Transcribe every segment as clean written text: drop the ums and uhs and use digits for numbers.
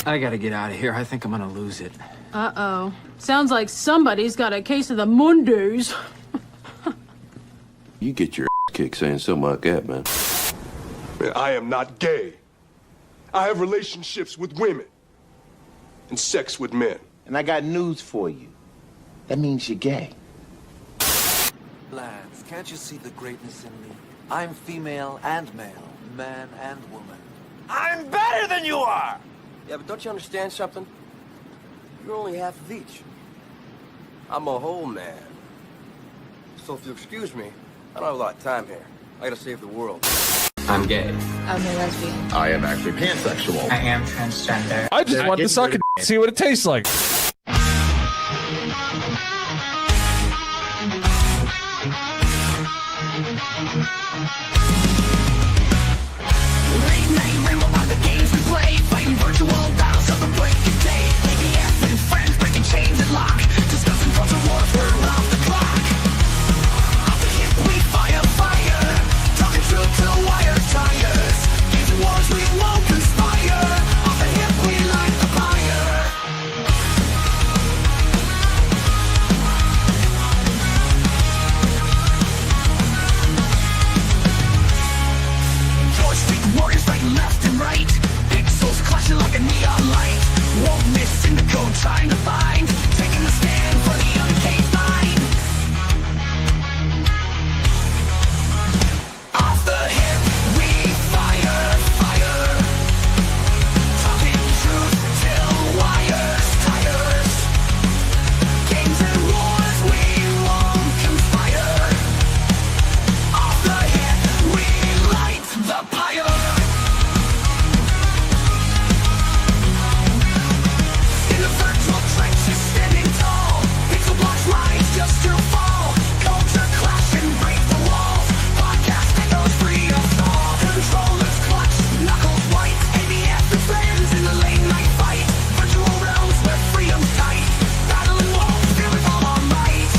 I gotta get out of here. I think I'm gonna lose it. Uh-oh. Sounds like somebody's got a case of the Mondays. You get your ass kicked saying something like that, man. Man, I am not gay. I have relationships with women and sex with men. And I got news for you. That means you're gay. Lance, can't you see the greatness in me? I'm female and male, man and woman. I'm better than you are! Yeah, but don't you understand something? You're only half of each. I'm a whole man. So if you'll excuse me, I don't have a lot of time here. I gotta save the world. I'm gay. I'm a lesbian. I am actually pansexual. I am transgender. I just want to suck and see what it tastes like. Trying to find, taking a stand for the uncaged mind. Off the hip, we fire, fire. Talking truth till wires, tires. Games and wars, we won't conspire. Off the hip, we light the pyre. Just to fall, culture clash and break the walls. Podcast echoes free of all. Controllers clutch, knuckles white. ABF and friends in the late night fight. Virtual realms where freedom's tight. Battling walls, feel it all our might.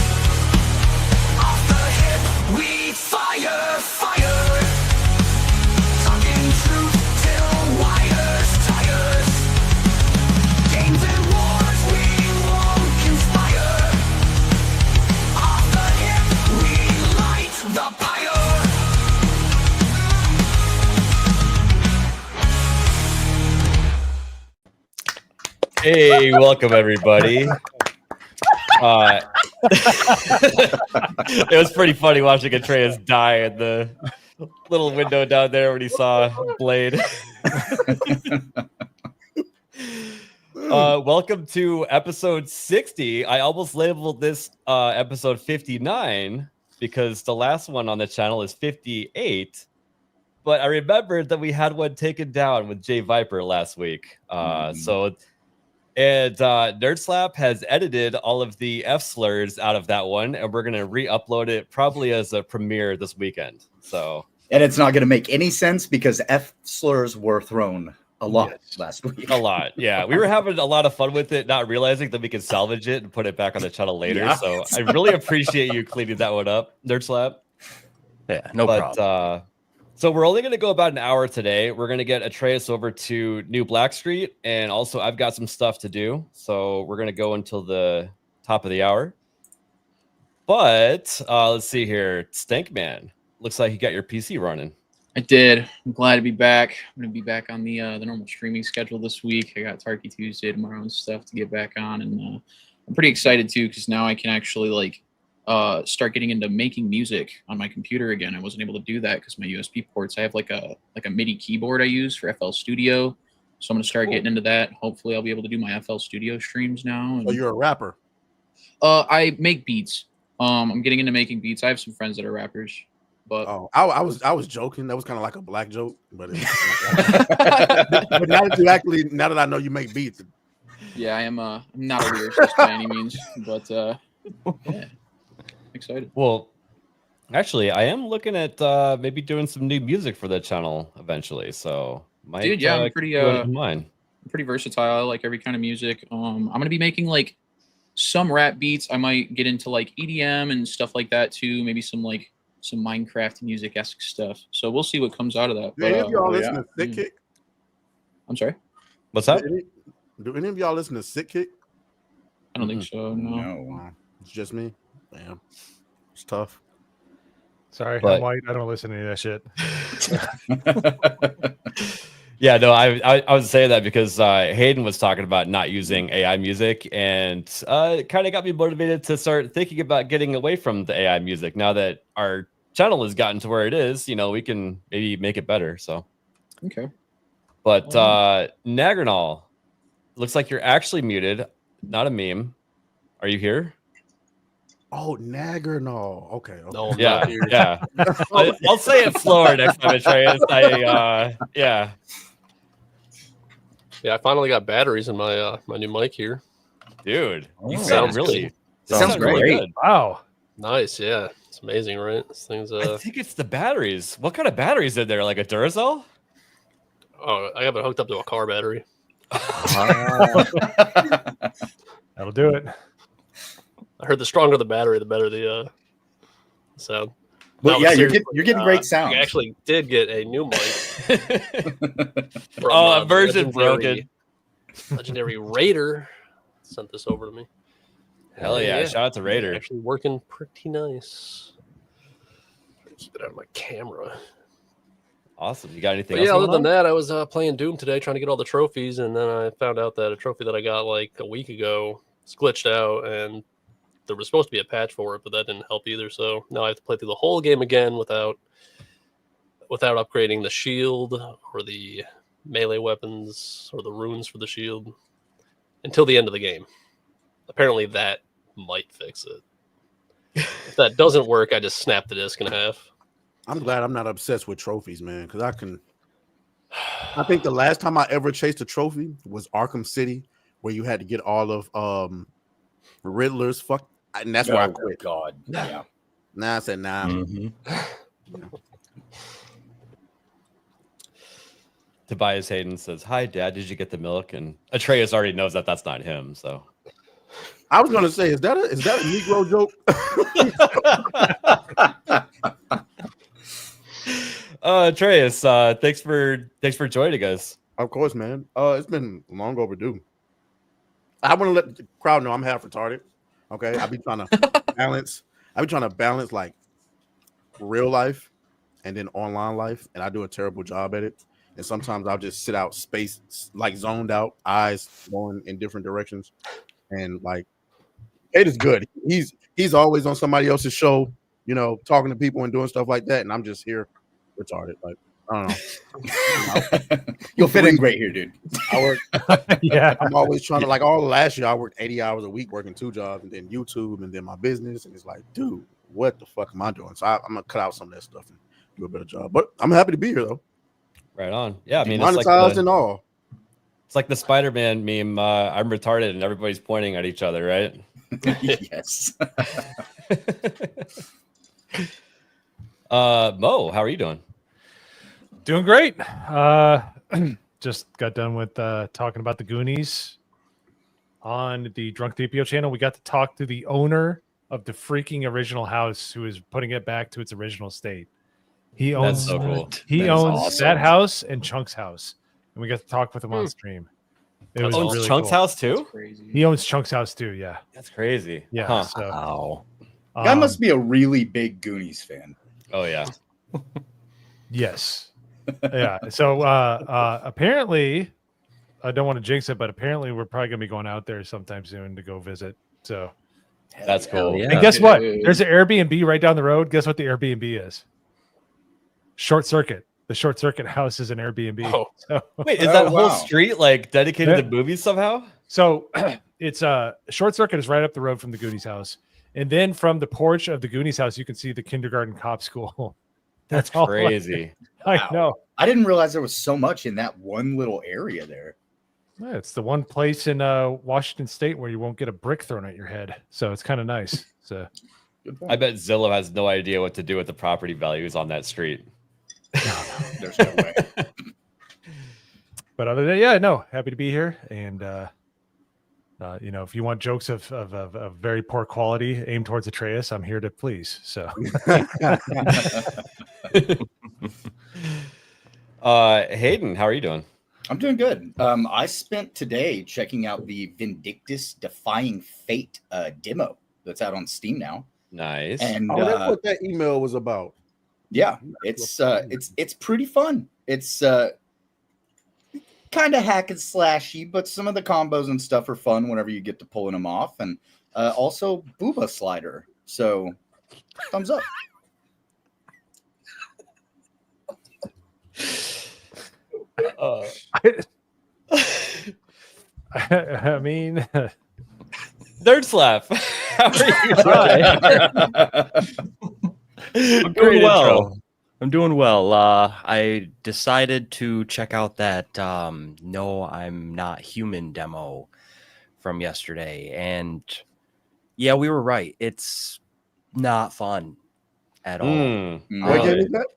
Off the hip, we fire, fire. Talking truth till wires, tires. Games and wars, we won't conspire. The pyre. Hey, welcome everybody. It was pretty funny watching Atreus die in the little window down there when he saw Blade. Welcome to episode 60. I almost labeled this episode 59 because the last one on the channel is 58. But I remembered that we had one taken down with Jay Viper last week. Nerd Slap has edited all of the F slurs out of that one, and we're gonna re-upload it probably as a premiere this weekend. And it's not gonna make any sense because F slurs were thrown a lot last week. A lot, yeah. We were having a lot of fun with it, not realizing that we could salvage it and put it back on the channel later. Yeah. So I really appreciate you cleaning that one up, Nerd Slap. Yeah, no problem. So we're only going to go about an hour today. We're going to get Atreus over to New Black Street, and also I've got some stuff to do. So we're going to go until the top of the hour. But let's see here. Stankman, looks like you got your PC running. I did. I'm glad to be back. I'm going to be back on the normal streaming schedule this week. I got Tarky Tuesday tomorrow and stuff to get back on. And I'm pretty excited, too, because now I can actually, start getting into making music on my computer again. I wasn't able to do that because my USB ports. I have like a MIDI keyboard I use for FL Studio, so I'm gonna start getting into that. Hopefully, I'll be able to do my FL Studio streams now. So you're a rapper? I make beats. I'm getting into making beats. I have some friends that are rappers, but I was joking. That was kind of like a black joke, but, but now that I know you make beats, yeah, I'm not a lyricist by any means, but yeah. Excited. Well, actually, I am looking at maybe doing some new music for the channel eventually. So, dude, yeah, I'm pretty versatile. I like every kind of music. I'm gonna be making like some rap beats. I might get into like EDM and stuff like that too. Maybe some Minecraft music-esque stuff. So we'll see what comes out of that. But, y'all listen to Splitgate? I'm sorry. What's that? Do any of y'all listen to Sick Kick? I don't think so. No. Wow. It's just me. Damn. It's tough. Sorry, But- I'm white. I don't listen to any of that shit. Yeah, no, I was saying that because Hayden was talking about not using AI music, and it kind of got me motivated to start thinking about getting away from the AI music. Now that our channel has gotten to where it is, we can maybe make it better. So, Okay. but Nagranol, looks like you're actually muted, not a meme. Are you here? Oh, Nagranol. Okay. No, I'm Yeah, not here. yeah. I'll say it slower next time, Atreus. Yeah. Yeah, I finally got batteries in my my new mic here. Dude, you Oh. sound really Sounds really great. good. Wow. Nice, yeah. It's amazing, right? This thing's I think it's the batteries. What kind of batteries are there? Like a Duracell? oh, I have it hooked up to a car battery. That'll do it. I heard the stronger the battery, the better the sound. But No, yeah, you're seriously, getting great sound. I actually did get a new mic. From, Oh, a the version legendary- broken. Legendary Raider sent this over to me. Hell yeah. Shout out to Raider. Actually working pretty nice. Try to keep it out of my camera. Awesome. You got anything But else? yeah, other going than on? that, I was playing Doom today, trying to get all the trophies, and then I found out that a trophy that I got like a week ago is glitched out, and there was supposed to be a patch for it, but that didn't help either. So now I have to play through the whole game again without upgrading the shield or the melee weapons or the runes for the shield until the end of the game. Apparently that might fix it. If that doesn't work, I just snap the disc in half. I'm glad I'm not obsessed with trophies, man, because I think the last time I ever chased a trophy was Arkham City, where you had to get all of Riddler's and that's where I quit. God. Yeah. Nah, I said nah. Tobias Hayden says, "Hi, Dad. Did you get the milk?" And Atreus already knows that that's not him. So I was gonna say, is that a Negro joke? Atreus, thanks for joining us. Of course, man. It's been long overdue. I want to let the crowd know I'm half retarded. Okay, I be trying to balance. I be trying to balance like real life and then online life, and I do a terrible job at it. And sometimes I'll just sit out, space, like zoned out, eyes going in different directions, and like it is good. He's always on somebody else's show, talking to people and doing stuff like that, and I'm just here retarded. Like I don't know. You'll fit in great here, dude. I work. Yeah. I'm always trying to all last year I worked 80 hours a week working 2 jobs and then YouTube and then my business, and it's like, dude, what the fuck am I doing? So I'm gonna cut out some of that stuff and do a better job. But I'm happy to be here though. Right on. Yeah, I mean, Monetized and all. It's like the Spider-Man meme. I'm retarded, and everybody's pointing at each other, right? Yes. Mo, how are you doing? Doing great. Just got done with talking about the Goonies on the Drunk DPO channel. We got to talk to the owner of the freaking original house, who is putting it back to its original state. He owns That's so cool. He That is owns awesome. that house and Chunk's house, and we got to talk with him on stream. It was Owns really Chunk's cool. house too? Crazy. He owns Chunk's house too. Yeah, That's crazy. yeah. Huh. So, Wow. Guy must be a really big Goonies fan. Oh yeah. yes, yeah. So apparently, I don't want to jinx it, but apparently we're probably gonna be going out there sometime soon to go visit. So, That's cool. and guess what? There's an Airbnb right down the road. Guess what the Airbnb is? Short Circuit. The Short Circuit house is an Airbnb. Oh. So, Wait, is that whole wow. street like dedicated Yeah. to movies somehow? so it's Short Circuit is right up the road from the Goonies house, and then from the porch of the Goonies house, you can see the kindergarten cop school. That's all crazy. I know. I didn't realize there was so much in that one little area there. Yeah, it's the one place in Washington State where you won't get a brick thrown at your head, so it's kind of nice. So Good point. I bet Zillow has no idea what to do with the property values on that street. There's no way. But other than yeah, no, happy to be here. And if you want jokes of very poor quality aimed towards Atreus, I'm here to please. So Hayden, how are you doing? I'm doing good. I spent today checking out the Vindictus Defying Fate demo that's out on Steam now. Nice. And that's what that email was about. Yeah, it's pretty fun. It's kind of hack and slashy, but some of the combos and stuff are fun whenever you get to pulling them off, and also booba slider. So, thumbs up. I mean, Nerd slap. How are you? I'm doing well. I'm doing well. I decided to check out that No, I'm Not Human demo from yesterday. And yeah, we were right. It's not fun at all. What game is that?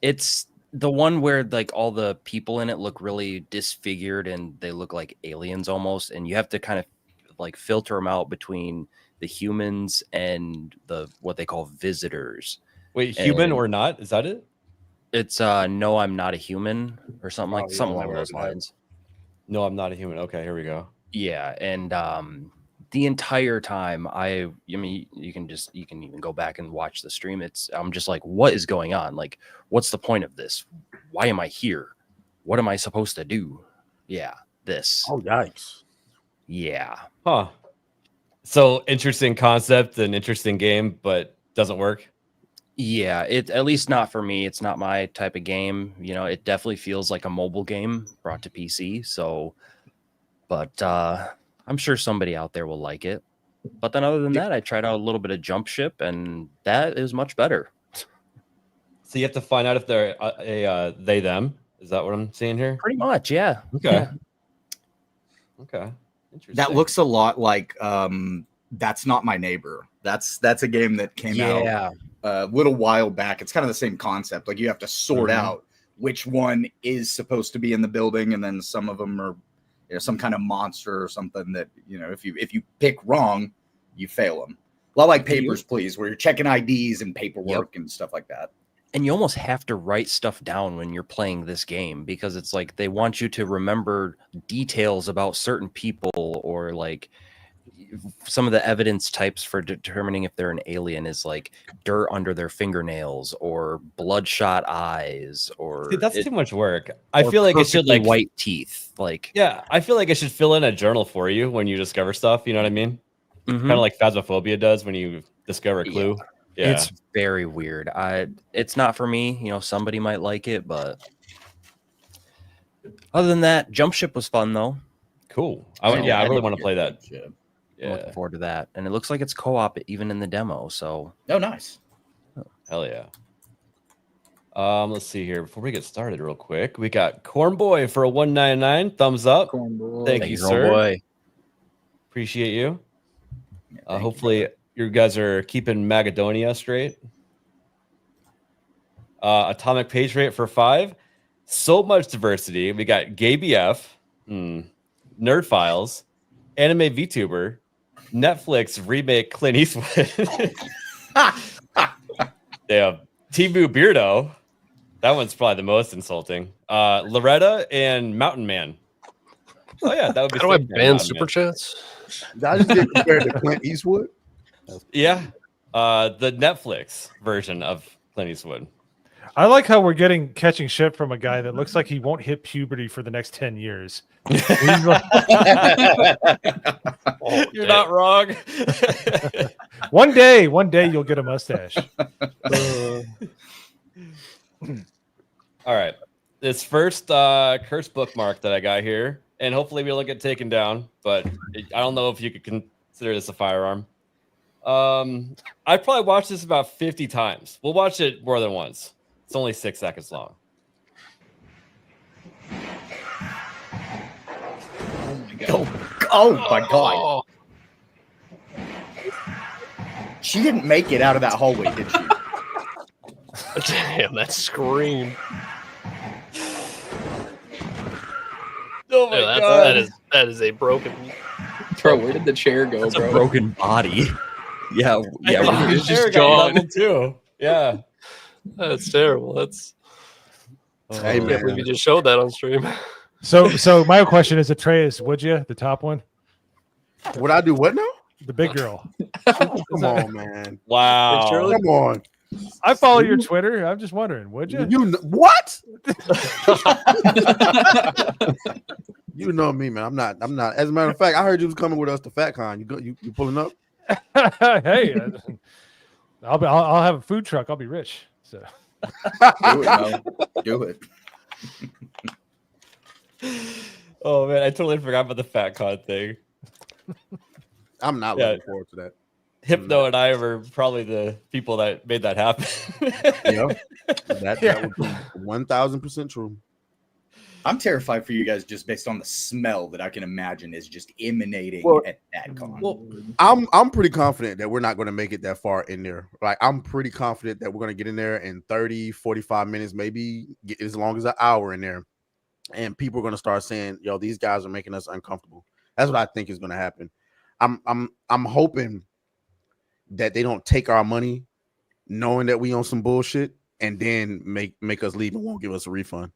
It's the one where like all the people in it look really disfigured and they look like aliens almost. And you have to kind of like filter them out between the humans and the what they call visitors. Wait, human or not? Is that it? It's No, I'm Not a Human or something like along those lines. No, I'm not a human. Okay, here we go. Yeah, and the entire time I mean you can even go back and watch the stream. I'm just like, what is going on? Like, what's the point of this? Why am I here? What am I supposed to do? Yeah, this. Oh, yikes. Yeah. Huh. So interesting concept and interesting game, but doesn't work. Yeah, at least not for me. It's not my type of game. You know, it definitely feels like a mobile game brought to PC. So, but I'm sure somebody out there will like it. But then other than that, I tried out a little bit of Jump Ship, and that is much better. So you have to find out if they're a they them. Is that what I'm seeing here? Pretty much, yeah. Okay. Yeah. Okay. Interesting. That looks a lot like That's Not My Neighbor. That's a game that came out a little while back. It's kind of the same concept. Like you have to sort out which one is supposed to be in the building, and then some of them are some kind of monster or something that if you pick wrong, you fail them. A lot like Papers, Please, where you're checking IDs and paperwork and stuff like that. And you almost have to write stuff down when you're playing this game because it's like they want you to remember details about certain people, or like some of the evidence types for determining if they're an alien is like dirt under their fingernails or bloodshot eyes, or dude, that's too much work. I feel like it should like white teeth. Like, yeah, I feel like it should fill in a journal for you when you discover stuff. You know what I mean? Kind of like Phasmophobia does when you discover a clue. Yeah. It's very weird. It's not for me. Somebody might like it, but other than that, Jump Ship was fun though. Cool. I really want to play that. Yeah. I'm looking forward to that. And it looks like it's co-op even in the demo. So nice. Hell yeah. Let's see here. Before we get started real quick, we got Cornboy for a 199. Thumbs up. Cornboy. Thank you, sir. Boy. Appreciate you. Hopefully you guys are keeping Macedonia straight. Atomic Page Rate for 5. So much diversity. We got GayBF, Nerd Files, Anime VTuber, Netflix remake Clint Eastwood. They have Tibu Beardo. That one's probably the most insulting. Loretta and Mountain Man. Oh yeah, that would be. How do I ban super chats? Did I just get compared to Clint Eastwood? Yeah, the Netflix version of Clint Eastwood. I like how we're catching shit from a guy that looks like he won't hit puberty for the next 10 years. He's like, you're not wrong. One day you'll get a mustache. All right, this first cursed bookmark that I got here, and hopefully we'll get taken down, but I don't know if you could consider this a firearm. I probably watched this about 50 times. We'll watch it more than once. It's only 6 seconds long. Oh my god. She didn't make it out of that hallway, did she? Damn, that scream. Oh my god. That is a broken. Bro, where did the chair go, That's bro? a broken body. Yeah. It's just gone. Too. Yeah. That's terrible. That's. Hey, I can't believe you just showed that on stream. So my question is, Atreus, would you the top one? Would I do what now? The big girl. Come on, man. Wow. Come on. I follow your Twitter. I'm just wondering, would you? What? You know me, man. I'm not. As a matter of fact, I heard you was coming with us to FatCon. You pulling up? Hey, I'll have a food truck. I'll be rich. So Do it, man. Do it. Oh man, I totally forgot about the FatCon thing. I'm not looking forward to that. Hypno and I were probably the people that made that happen. Yeah, that would be 1,000% true. I'm terrified for you guys just based on the smell that I can imagine is just emanating at that con. Well, I'm pretty confident that we're not going to make it that far in there. Like, I'm pretty confident that we're going to get in there in 30, 45 minutes, maybe get as long as an hour in there. And people are going to start saying, yo, these guys are making us uncomfortable. That's what I think is going to happen. I'm hoping that they don't take our money knowing that we own some bullshit and then make us leave and won't give us a refund.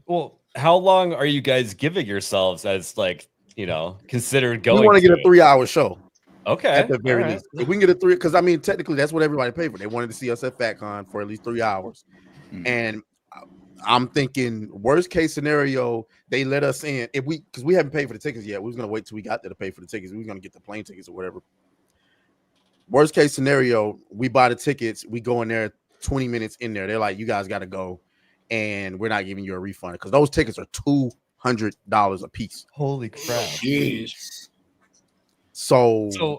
Well, how long are you guys giving yourselves as, like, considered going? We want to get a 3-hour show. Okay. At the very least. If we can get a 3, because I mean, technically that's what everybody paid for. They wanted to see us at FatCon for at least 3 hours. And I'm thinking worst case scenario, they let us in because we haven't paid for the tickets yet. We was gonna wait till we got there to pay for the tickets. We was gonna get the plane tickets or whatever. Worst case scenario, we buy the tickets, we go in there 20 minutes in there. They're like, you guys gotta go, and we're not giving you a refund because those tickets are $200 a piece. Holy crap. Jeez. So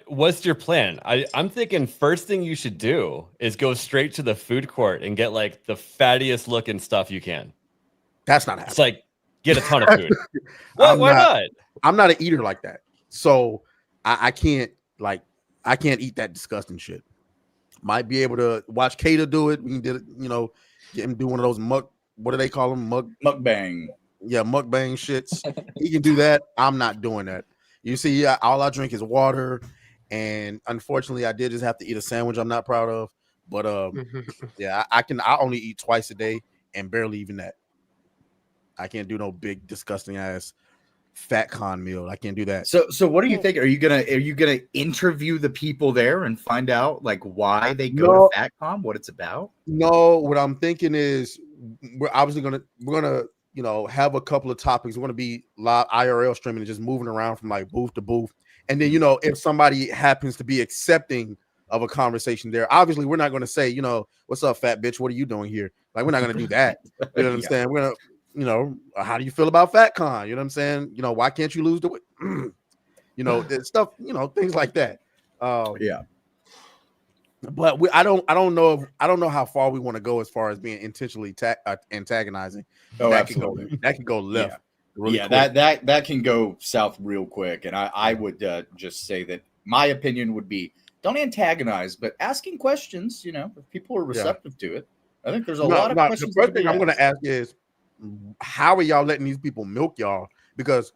what's your plan? I'm thinking first thing you should do is go straight to the food court and get like the fattiest looking stuff you can. That's not happening. It's like get a ton of food. Why not? I'm not an eater like that. So I can't eat that disgusting shit. Might be able to watch Kata do it. We can get him do one of those what do they call them? Mukbang. Yeah, mukbang shits. He can do that. I'm not doing that. You see, all I drink is water, and unfortunately, I did just have to eat a sandwich I'm not proud of. But yeah, I only eat twice a day, and barely even that. I can't do no big disgusting ass FatCon meal. I can't do that. So what do you think? Are you gonna interview the people there and find out like why they go to FatCon, what it's about? No, what I'm thinking is we're obviously gonna have a couple of topics. We're going to be live IRL streaming and just moving around from like booth to booth. And then, if somebody happens to be accepting of a conversation there, obviously we're not going to say, what's up, fat bitch? What are you doing here? Like, we're not going to do that. You know what I'm saying? We're going to, how do you feel about FatCon? You know what I'm saying? Why can't you lose the weight? Stuff, things like that. Yeah. But I don't know how far we want to go as far as being intentionally antagonizing. Oh, that absolutely. That can go left. Yeah, really quick. that can go south real quick. And I would just say that my opinion would be don't antagonize, but asking questions. If people are receptive to it, I think there's a lot of questions. The first thing I'm going to ask is, how are y'all letting these people milk y'all? Because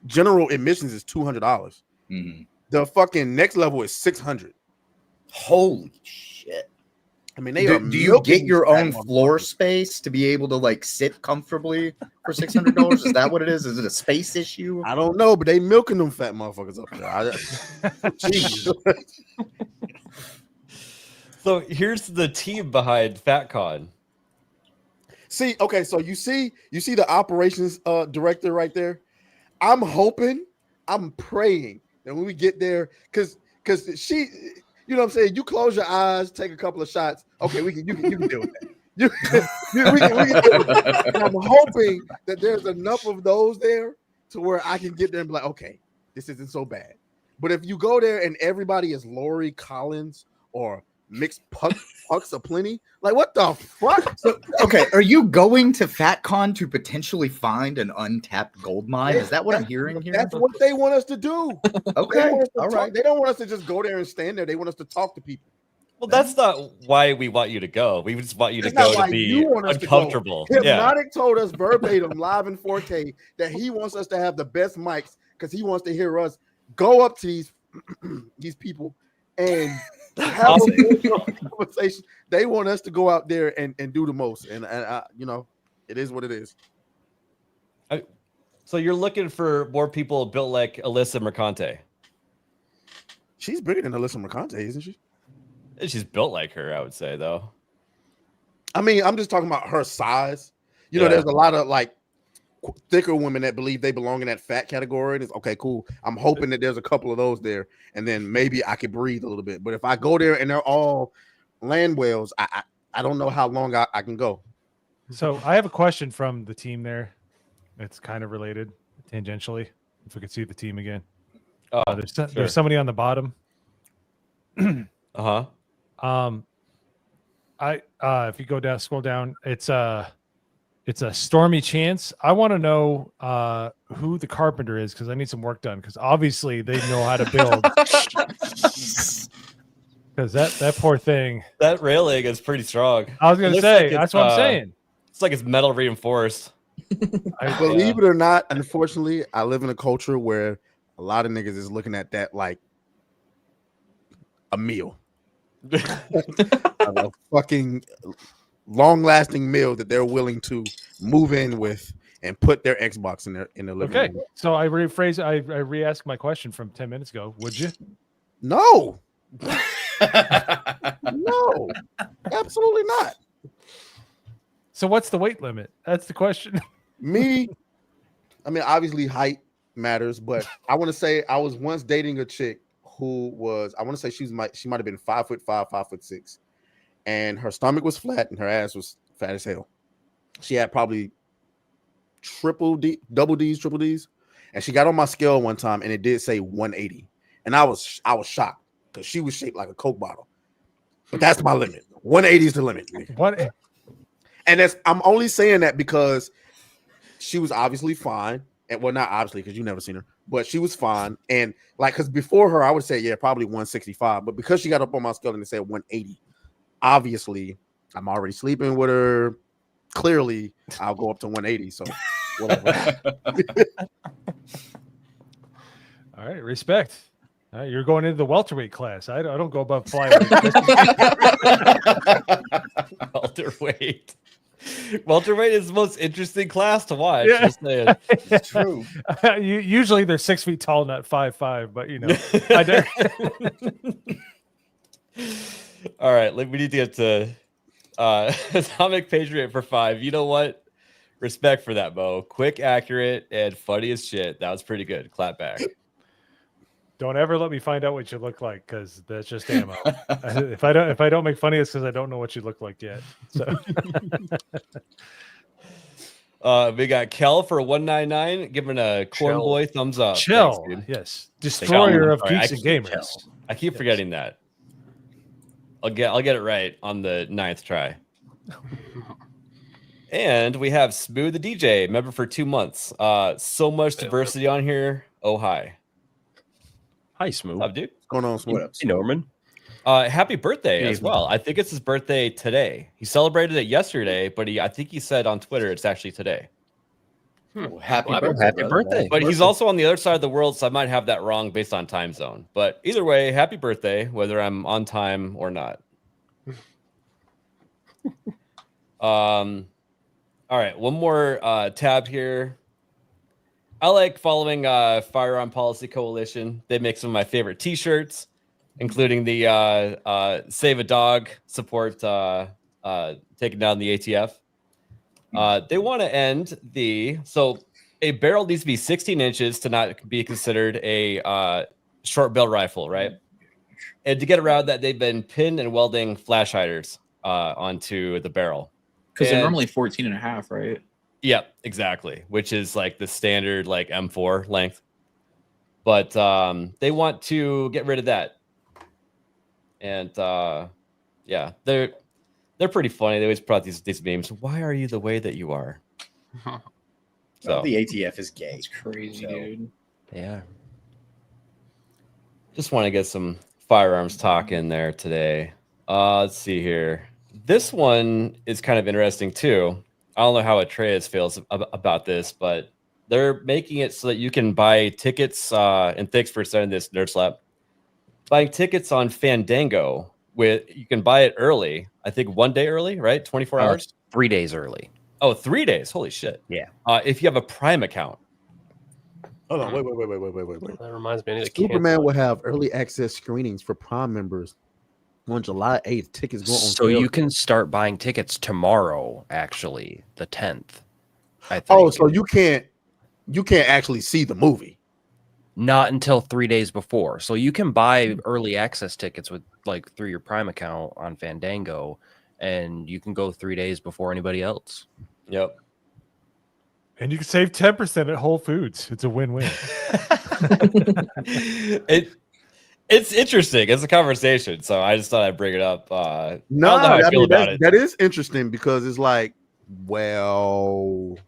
general admissions is $200. Mm-hmm. The fucking next level is $600. Holy shit! I mean, do you get your own floor space to be able to like sit comfortably for $600? Is that what it is? Is it a space issue? I don't know, but they milking them fat motherfuckers up there. Jesus. So here's the team behind FatCon. See, okay, so you see the operations director right there. I'm praying that when we get there, because she. You know what I'm saying? You close your eyes, take a couple of shots. Okay, you can deal with that. We can deal with that. And I'm hoping that there's enough of those there to where I can get there and be like, okay, this isn't so bad. But if you go there and everybody is Lori Collins or mixed pucks aplenty, like what the fuck? So, okay, are you going to FatCon to potentially find an untapped gold mine? Is that what I'm hearing here? That's what they want us to do. Okay, all right. They don't want us to just go there and stand there. They want us to talk to people. Well, that's not why we want you to go. We just want you to go to be uncomfortable. Hypnotic told us verbatim, live in 4K, that he wants us to have the best mics because he wants to hear us go up to these people and have a conversation. They want us to go out there and do the most, and it is what it is. So you're looking for more people built like Alyssa Mercante. She's bigger than Alyssa Mercante, isn't she? She's built like her, I would say, though. I mean, I'm just talking about her size. You know, there's a lot of like thicker women that believe they belong in that fat category. It's okay, cool. I'm hoping that there's a couple of those there, and then maybe I could breathe a little bit. But if I go there and they're all land whales, I don't know how long I can go. So I have a question from the team there. It's kind of related tangentially. If we could see the team again. There's somebody on the bottom. Uh-huh. If you go down, scroll down, it's a Stormy Chance. I want to know who the carpenter is because I need some work done because obviously they know how to build. Because that poor thing. That railing is pretty strong. I was gonna say that's what I'm saying. It's like it's metal reinforced. I believe it or not, unfortunately, I live in a culture where a lot of niggas is looking at that like a meal. A fucking long-lasting meal that they're willing to move in with and put their Xbox in their living room. So I rephrase. I re-asked my question from 10 minutes ago. Would you? No. No, absolutely not. So what's the weight limit? That's the question. Me, I mean, obviously height matters, but I want to say I was once dating a chick who was, I want to say she might have been 5'5", 5'6", and her stomach was flat and her ass was fat as hell. She had probably double D's, triple D's, and she got on my scale one time and it did say 180, and I was shocked because she was shaped like a Coke bottle. But that's my limit. 180 is the limit. What? And I'm only saying that because she was obviously fine. And well, not obviously, because you never seen her, but she was fine. And like, because before her, I would say, yeah, probably 165. But because she got up on my scale and it said 180, obviously, I'm already sleeping with her. Clearly, I'll go up to 180. So whatever. All right, respect. All right, you're going into the welterweight class. I don't go above flyweight. Welterweight. Welterweight is the most interesting class to watch. Yeah. Just saying. It's true. Usually they're 6 feet tall, not 5'5", but you know. All right, we need to get to Atomic Patriot for 5. You know what? Respect for that, Mo. Quick, accurate, and funny as shit. That was pretty good. Clap back. Don't ever let me find out what you look like, because that's just ammo. If I don't make fun of you, it's because I don't know what you look like yet. So we got Kel for 199, giving a corn boy thumbs up. Chill. Thanks, Yes. Destroyer of geeks and gamers. Chill. I keep forgetting that. I'll get it right on the 9th try. And we have Smooth the DJ, member for 2 months. So much diversity on here. Oh hi. Hi, Smooth. Up, dude. What's going on, Smooth? Hey, Norman. Happy birthday as well. I think it's his birthday today. He celebrated it yesterday, but I think he said on Twitter it's actually today. Happy birthday. Happy birthday. But he's also on the other side of the world, so I might have that wrong based on time zone. But either way, happy birthday, whether I'm on time or not. All right, one more tab here. I like following Firearm Policy Coalition. They make some of my favorite T-shirts, including the Save a Dog support taking down the ATF. They want to end so a barrel needs to be 16 inches to not be considered a short barrel rifle, right? And to get around that, they've been pin and welding flash hiders onto the barrel. Because they're normally 14 and a half, right? Yep, exactly. Which is like the standard like M4 length. But they want to get rid of that. And yeah, they're pretty funny. They always put out these memes. Why are you the way that you are? So the ATF is gay. It's crazy, dude. Yeah. Just want to get some firearms talk in there today. Let's see here. This one is kind of interesting too. I don't know how Atreus feels about this, but they're making it so that you can buy tickets. And thanks for sending this, Nerd Slap. Buying tickets on Fandango you can buy it early. I think 1 day early, right? 24 hours. 3 days early. Oh, 3 days. Holy shit. Yeah. If you have a Prime account. Hold on, wait. That reminds me, I need to Superman cancel will have early access screenings for Prime members on July 8th. Tickets go on So sale. you can start buying tickets tomorrow, actually, the 10th. I think. Oh, so you can't actually see the movie. Not until 3 days before. So you can buy early access tickets with like through your Prime account on Fandango, and you can go 3 days before anybody else. Yep. And you can save 10% at Whole Foods. It's a win-win. It's interesting. It's a conversation, so I just thought I'd bring it up. No, I don't know how I feel about it. that is interesting because it's like, well,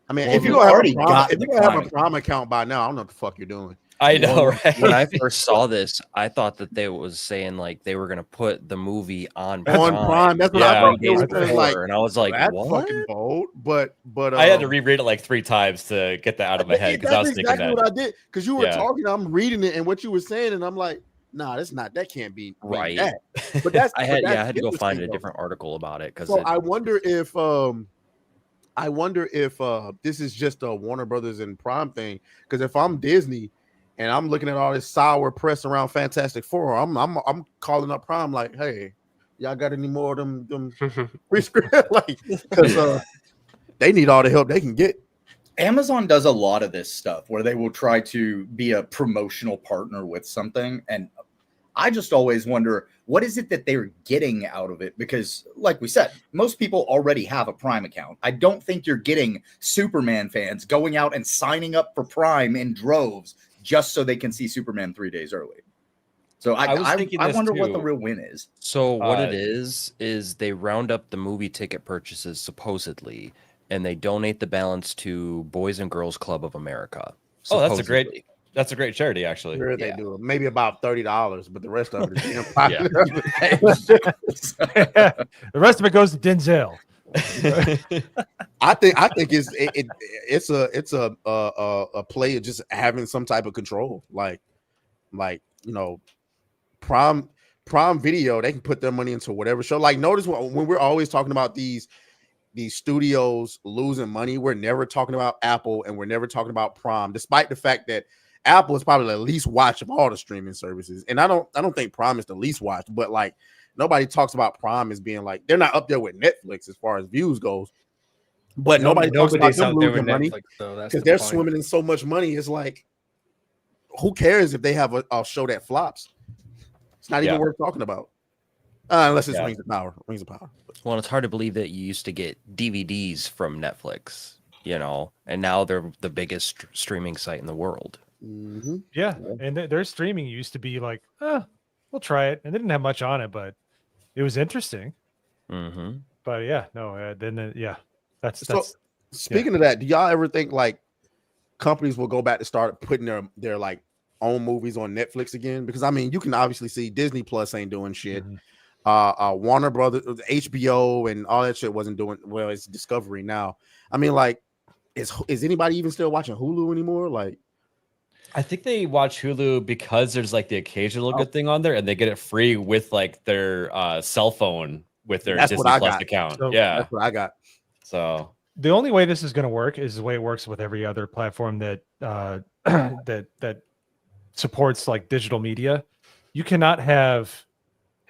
I mean, if you don't have a Prime account by now, I don't know what the fuck you're doing. I know, right? When I first saw this, I thought that they was saying like they were gonna put the movie on Prime. That's what I thought. Days It was before, like, and I was like, that's what? fucking bold. But I had to reread it like 3 times to get that out of my head because I was thinking that. What I did, because you were talking, I'm reading it, and what you were saying, and I'm like, nah, that's not. That can't be right. That. But that's I had to go find a different article about it because. So I wonder if this is just a Warner Brothers and Prime thing. Because if I'm Disney and I'm looking at all this sour press around Fantastic Four, I'm calling up Prime like, hey, y'all got any more of them free script? Like, because they need all the help they can get. Amazon does a lot of this stuff where they will try to be a promotional partner with something. And I just always wonder, what is it that they're getting out of it? Because like we said, most people already have a Prime account. I don't think you're getting Superman fans going out and signing up for Prime in droves just so they can see Superman 3 days early. So I wonder what the real win is. So what it is they round up the movie ticket purchases supposedly, and they donate the balance to Boys and Girls Club of America. Oh, that's a great charity, actually. Sure, they do. Maybe about $30, but the rest of it is The rest of it goes to Denzel. I think it's a play of just having some type of control, like you know, Prime Video. They can put their money into whatever show. Like, notice when we're always talking about these studios losing money, we're never talking about Apple and we're never talking about Prime, despite the fact that Apple is probably the least watched of all the streaming services. And I don't think Prime is the least watched, but like nobody talks about Prime as being like, they're not up there with Netflix as far as views goes. But nobody talks about them losing money because they're swimming in so much money. It's like, who cares if they have a show that flops? It's not even worth talking about. Unless it's Rings of Power. Rings of Power. Well, it's hard to believe that you used to get DVDs from Netflix, you know, and now they're the biggest streaming site in the world. Mm-hmm. Yeah, and their streaming used to be like, we'll try it, and they didn't have much on it, but it was interesting. Mm-hmm. But yeah, no, that's speaking of that. Do y'all ever think like companies will go back to start putting their like own movies on Netflix again? Because I mean, you can obviously see Disney Plus ain't doing shit. Warner Brothers, HBO, and all that shit wasn't doing well. It's Discovery now. I mean, like, is anybody even still watching Hulu anymore? Like, I think they watch Hulu because there's like the occasional good thing on there, and they get it free with like their cell phone with their Disney Plus account. So that's what I got. So the only way this is going to work is the way it works with every other platform that that supports like digital media. You cannot have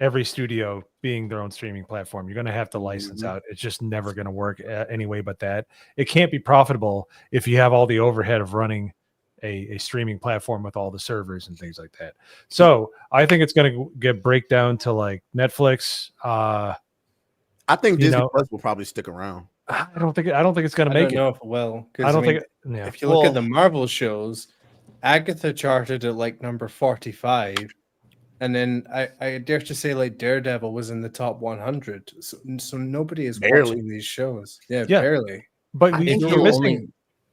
every studio being their own streaming platform. You're going to have to license out. It's just never going to work any way but that. It can't be profitable if you have all the overhead of running a streaming platform with all the servers and things like that. So I think it's going to get breakdown to like Netflix. I think Disney Plus will probably stick around. I don't think it's going to make it. I don't know if it will. I don't think. If you look at the Marvel shows, Agatha charted at like number 45. And then I dare to say like Daredevil was in the top 100. So nobody is watching these shows. Yeah, barely. But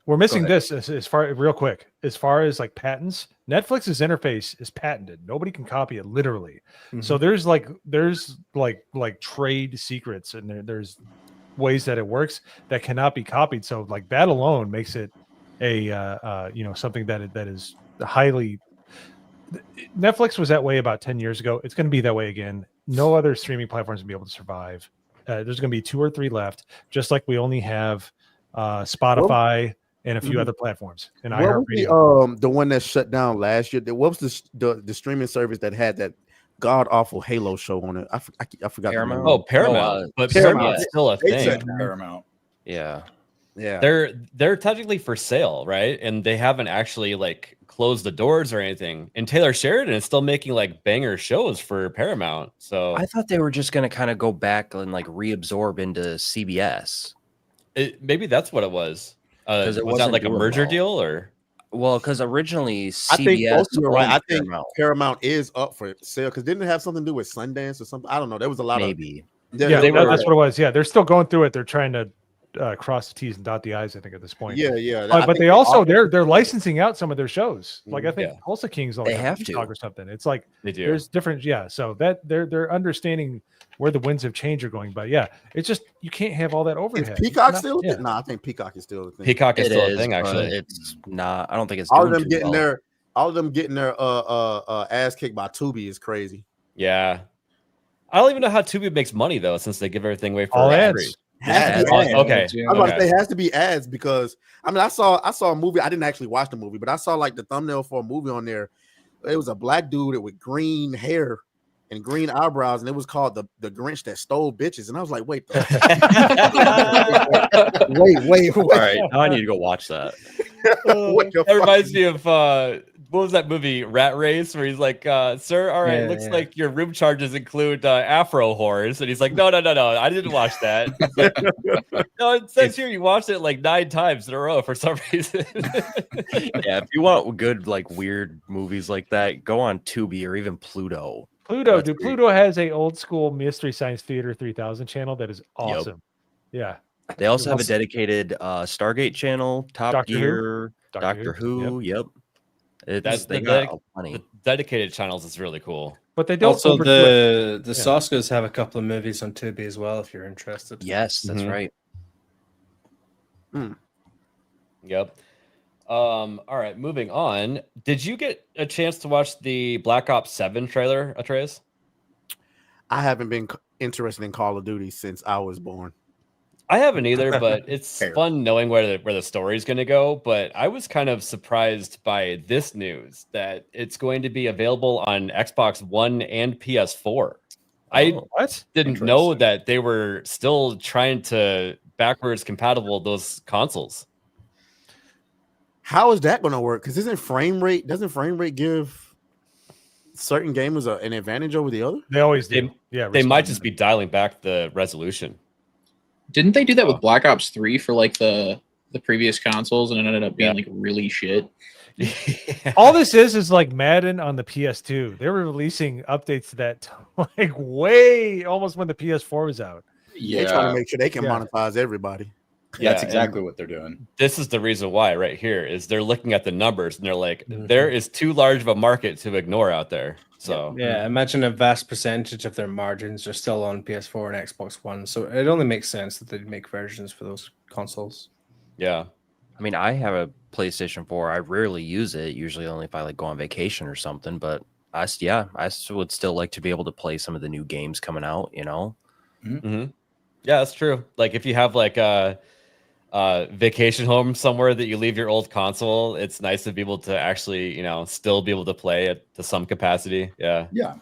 we're missing this as far real quick. As far as like patents, Netflix's interface is patented. Nobody can copy it literally. So there's like trade secrets and there's ways that it works that cannot be copied. So like that alone makes it a something that is highly. Netflix was that way about 10 years ago. It's going to be that way again. No other streaming platforms will be able to survive. There's going to be 2 or 3 left, just like we only have Spotify and a few Mhm. other platforms. And What was iHeartRadio. the one that shut down last year? What was the streaming service that had that god awful Halo show on it? I forgot. Paramount? The name. Oh, Paramount. But Paramount. Paramount's still a They thing. shut down. Paramount. Yeah. Yeah. They're technically for sale, right? And they haven't actually like closed the doors or anything. And Taylor Sheridan is still making like banger shows for Paramount. So I thought they were just going to kind of go back and like reabsorb into CBS. Maybe that's what it was. Was that wasn't like a doing merger well. deal or? Well, because originally I think CBS both of you are right. I owned think Paramount. Paramount is up for sale because didn't it have something to do with Sundance or something? I don't know. There was a lot Maybe. of Yeah, that's what it was. Yeah, they're still going through it. They're trying to cross the T's and dot the I's, I think, at this point. Yeah, yeah. But they also they're licensing out some of their shows. Like I think Yeah. Tulsa King's on They like a have Peacock to. or something. It's like They do. there's different, so that they're understanding where the winds of change are going. But yeah, it's just you can't have all that Is overhead. Peacock Not- still? yeah. No, I think Peacock is still a thing. Peacock is It still is, a thing, but actually. it's not. I don't think it's All of doing them too getting well. their ass kicked by Tubi is crazy. Yeah. I don't even know how Tubi makes money though, since they give everything away for All free. ads. Has to be Oh, ads. okay. I was about to say it has to be ads because I mean I saw a movie. I didn't actually watch the movie, but I saw like the thumbnail for a movie on there. It was a black dude with green hair and green eyebrows, and it was called the Grinch that stole bitches. And I was like, wait, wait. All right, now I need to go watch that. That reminds me of what was that movie, Rat Race, where he's like, sir, all right, Yeah, looks yeah. like your room charges include Afro whores. And he's like, no, I didn't watch that. No, it says here you watched it like 9 times in a row for some reason. Yeah, if you want good like weird movies like that, go on Tubi or even Pluto. Pluto, That's dude. great. Pluto has a old school Mystery Science Theater 3000 channel that is awesome. Yeah. They also have a dedicated Stargate channel, Top Doctor Who? Gear, Doctor Doctor Who. Yep. It's, they the got plenty. the dedicated channels is really cool. But they don't Also, overdo the Yeah. Soskas have a couple of movies on Tubi as well, if you're interested. Yes, that's Mhm. right. Yep. All right, moving on. Did you get a chance to watch the Black Ops 7 trailer, Atreus? I haven't been interested in Call of Duty since I was born. I haven't either, but it's Fair. fun knowing where the story's going to go. But I was kind of surprised by this news that it's going to be available on Xbox One and PS4. I What? didn't know that they were still trying to backwards compatible those consoles. How is that going to work? Because doesn't frame rate give certain gamers an advantage over the other? They always do. Yeah. They might respond. just be dialing back the resolution. Didn't they do that with Black Ops 3 for like the previous consoles, and it ended up being like really shit? All this is like Madden on the PS2. They were releasing updates to that like way almost when the PS4 was out. They're trying to make sure they can Yeah. monetize everybody. That's Yeah, exactly what they're doing. This is the reason why right here is they're looking at the numbers and they're like, there is too large of a market to ignore out there. So Yeah, imagine a vast percentage of their margins are still on PS4 and Xbox One. So it only makes sense that they'd make versions for those consoles. yeah. I mean, I have a PlayStation 4. I rarely use it. Usually only if I like go on vacation or something. But I would still like to be able to play some of the new games coming out. You know. Mm-hmm. Yeah, that's true. Like if you have like a vacation home somewhere that you leave your old console, it's nice to be able to actually, still be able to play it to some capacity. Yeah. Yeah.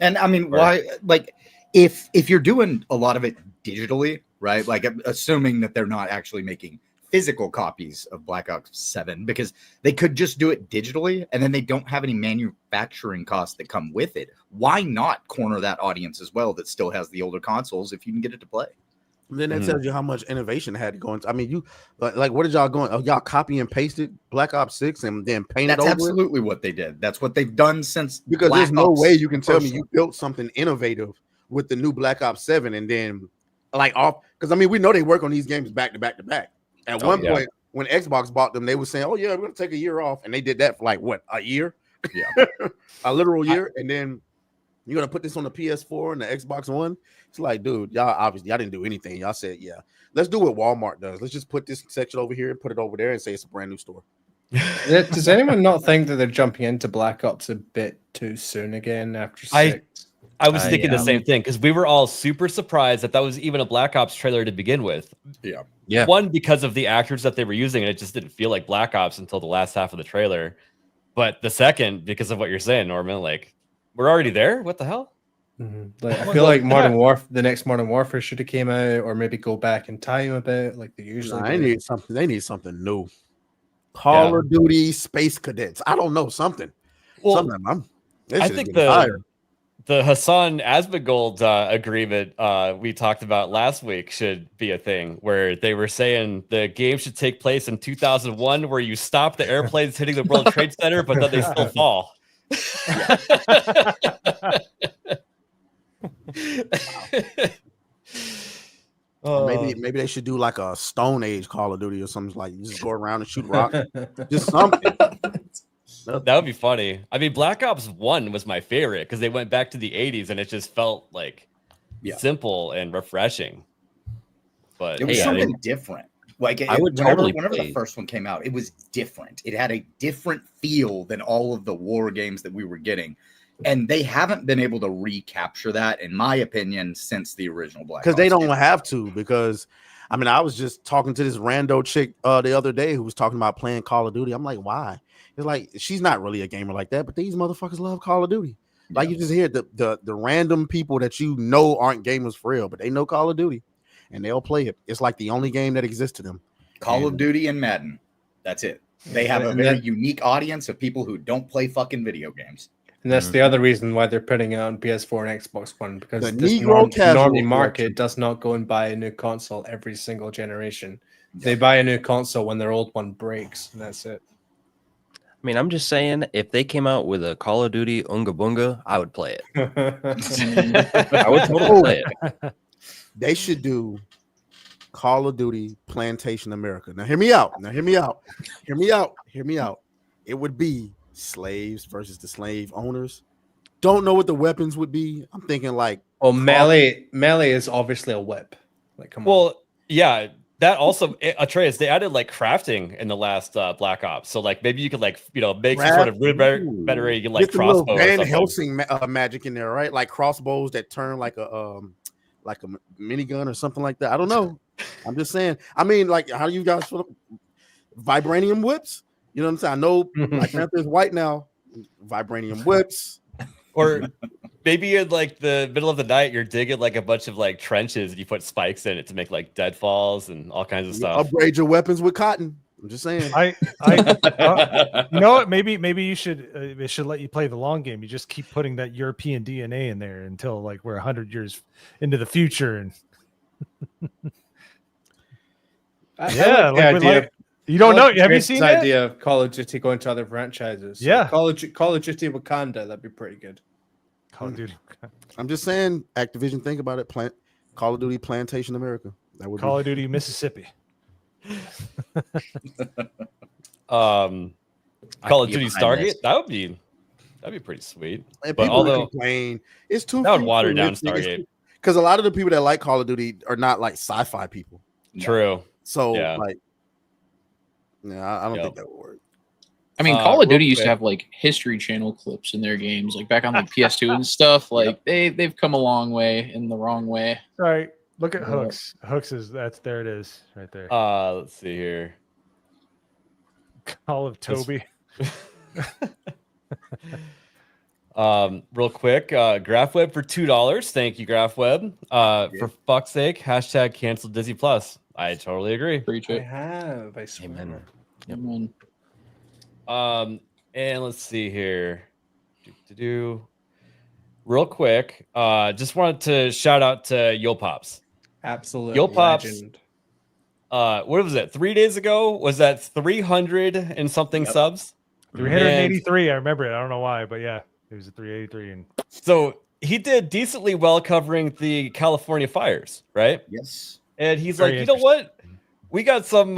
And I mean, why, like, if you're doing a lot of it digitally, right? Like, assuming that they're not actually making physical copies of Black Ops 7, because they could just do it digitally and then they don't have any manufacturing costs that come with it. Why not corner that audience as well that still has the older consoles if you can get it to play? And then that tells you how much innovation had to go into. I mean, you like what did y'all going? Oh, y'all copy and pasted Black Ops 6 and then painted That's over absolutely what they did. That's what they've done since because Black there's no Ops way you can tell me first you built something innovative with the new Black Ops 7 and then like off because I mean we know they work on these games back to back to back. At one point when Xbox bought them, they were saying, "Oh yeah, we're gonna take a year off," and they did that for like what a year, a literal year, and then you're gonna put this on the PS4 and the Xbox One. It's like, dude, y'all didn't do anything. Y'all said, yeah, let's do what Walmart does. Let's just put this section over here and put it over there and say it's a brand new store. Does anyone not think that they're jumping into Black Ops a bit too soon again after 6? I was thinking the same thing because we were all super surprised that was even a Black Ops trailer to begin with. Yeah. One, because of the actors that they were using, and it just didn't feel like Black Ops until the last half of the trailer. But the second, because of what you're saying, Norman, like we're already there. What the hell? Like, I feel like the next Modern Warfare should have came out, or maybe go back in time a bit, like they usually They do. need something. They need something new. Call of Duty Space Cadets. I don't know something. Well, something. I think the Hassan Asmongold agreement we talked about last week should be a thing where they were saying the game should take place in 2001, where you stop the airplanes hitting the World Trade Center, but then they still fall. Maybe they should do like a Stone Age Call of Duty or something, like you just go around and shoot rock. Just something. That would be funny. I mean, Black Ops 1 was my favorite because they went back to the 80s and it just felt like simple and refreshing. But it was something different. Like whenever the first one came out, it was different. It had a different feel than all of the war games that we were getting. And they haven't been able to recapture that, in my opinion, since the original Black Ops. Because they don't have to. Because I mean, I was just talking to this rando chick the other day who was talking about playing Call of Duty. I'm like, why? It's like she's not really a gamer like that, but these motherfuckers love Call of Duty. Like you just hear the random people that you know aren't gamers for real, but they know Call of Duty and they'll play it. It's like the only game that exists to them. Call of Duty and Madden. That's it. They have a very unique audience of people who don't play fucking video games. And that's the other reason why they're putting it on PS4 and Xbox One, because The this Negro casual normie market does not go and buy a new console every single generation. They buy a new console when their old one breaks, and that's it. I mean, I'm just saying, if they came out with a Call of Duty Unga Bunga, I would play it. I would totally play it. They should do Call of Duty Plantation America. Now, hear me out. It would be slaves versus the slave owners. Don't know what the weapons would be. I'm thinking like, melee is obviously a whip. Like, come on. Yeah. That also, Atreus, they added like crafting in the last Black Ops. So like maybe you could like make some sort of better you can like crossbow. Van Helsing magic in there, right? Like crossbows that turn like a minigun or something like that. I don't know. I'm just saying. I mean, like how do you guys feel? Vibranium whips? You know what I'm saying? I know Black Panther's white now. Vibranium whips. Or maybe in like the middle of the night, you're digging like a bunch of like trenches and you put spikes in it to make like deadfalls and all kinds of stuff. Upgrade your weapons with cotton. I'm just saying. You know what? Maybe you should. It should let you play the long game. You just keep putting that European DNA in there until like we're 100 years into the future, and you don't know. Have you seen that idea of Call of Duty going to other franchises? Yeah, Call of Duty Wakanda. That'd be pretty good. Call of Duty. I'm just saying, Activision, think about it. Call of Duty Plantation America. That would Call of Duty Mississippi. Call of Duty Stargate. That'd be pretty sweet. And but although complain, it's too that would water down Stargate, because a lot of the people that like Call of Duty are not like sci-fi people. True. So like, I don't think that would work. I mean, Call of Duty used to have like History Channel clips in their games, like back on like PS2 and stuff. Like they've come a long way in the wrong way. Sorry, look at Hooks. Hooks there it is right there. Let's see here. Call of Toby. Real quick, GraphWeb for $2. Thank you, GraphWeb. For fuck's sake, hashtag cancel Disney Plus. I totally agree. I have. I swear. Amen. Amen. And let's see here. Real quick, just wanted to shout out to Yo Pops. Absolute Yo Pops. legend. What was it? 3 days ago? Was that 300 and something subs? 383. I remember it. I don't know why, but yeah, it was a 383. And so he did decently well covering the California fires, right? Yes. And he's like, you know what? We got some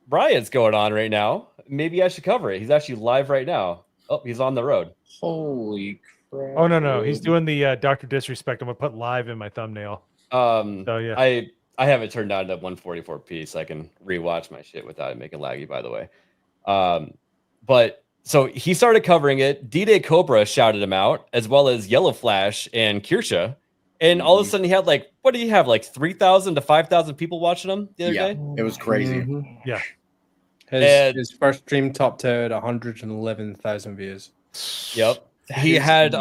riots going on right now. Maybe I should cover it. He's actually live right now. Oh, he's on the road. Holy crap. Oh no, he's doing the Dr. Disrespect. I'm gonna put live in my thumbnail. So yeah. I have it turned down to 144p so I can rewatch my shit without it making laggy, by the way. But So he started covering it. D-Day Cobra shouted him out, as well as Yellow Flash and Kirsha. And all of a sudden he had like, what do you have? Like 3,000 to 5,000 people watching him the other day? It was crazy. Yeah. His first stream topped out 111,000 views. Yep. He had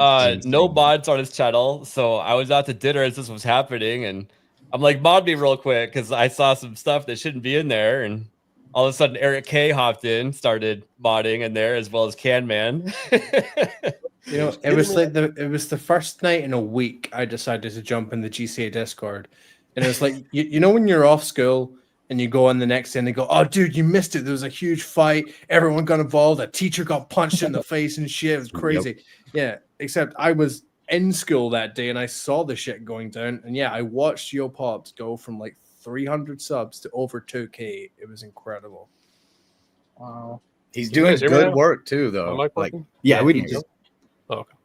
no mods on his channel. So I was out to dinner as this was happening. And I'm like, mod me real quick because I saw some stuff that shouldn't be in there. And all of a sudden, Eric K hopped in, started modding in there, as well as Can Man. You know, it was the first night in a week I decided to jump in the GCA Discord, and it was like you know when you're off school and you go on the next day and they go, "Oh, dude, you missed it. There was a huge fight. Everyone got involved. A teacher got punched in the face and shit. It was crazy." Yep. Yeah, except I was in school that day and I saw the shit going down, and yeah, I watched Yo Pops go from like 300 subs to over 2K. It was incredible. Wow. He's doing good work too, though. Like, yeah, we need to. Oh, okay.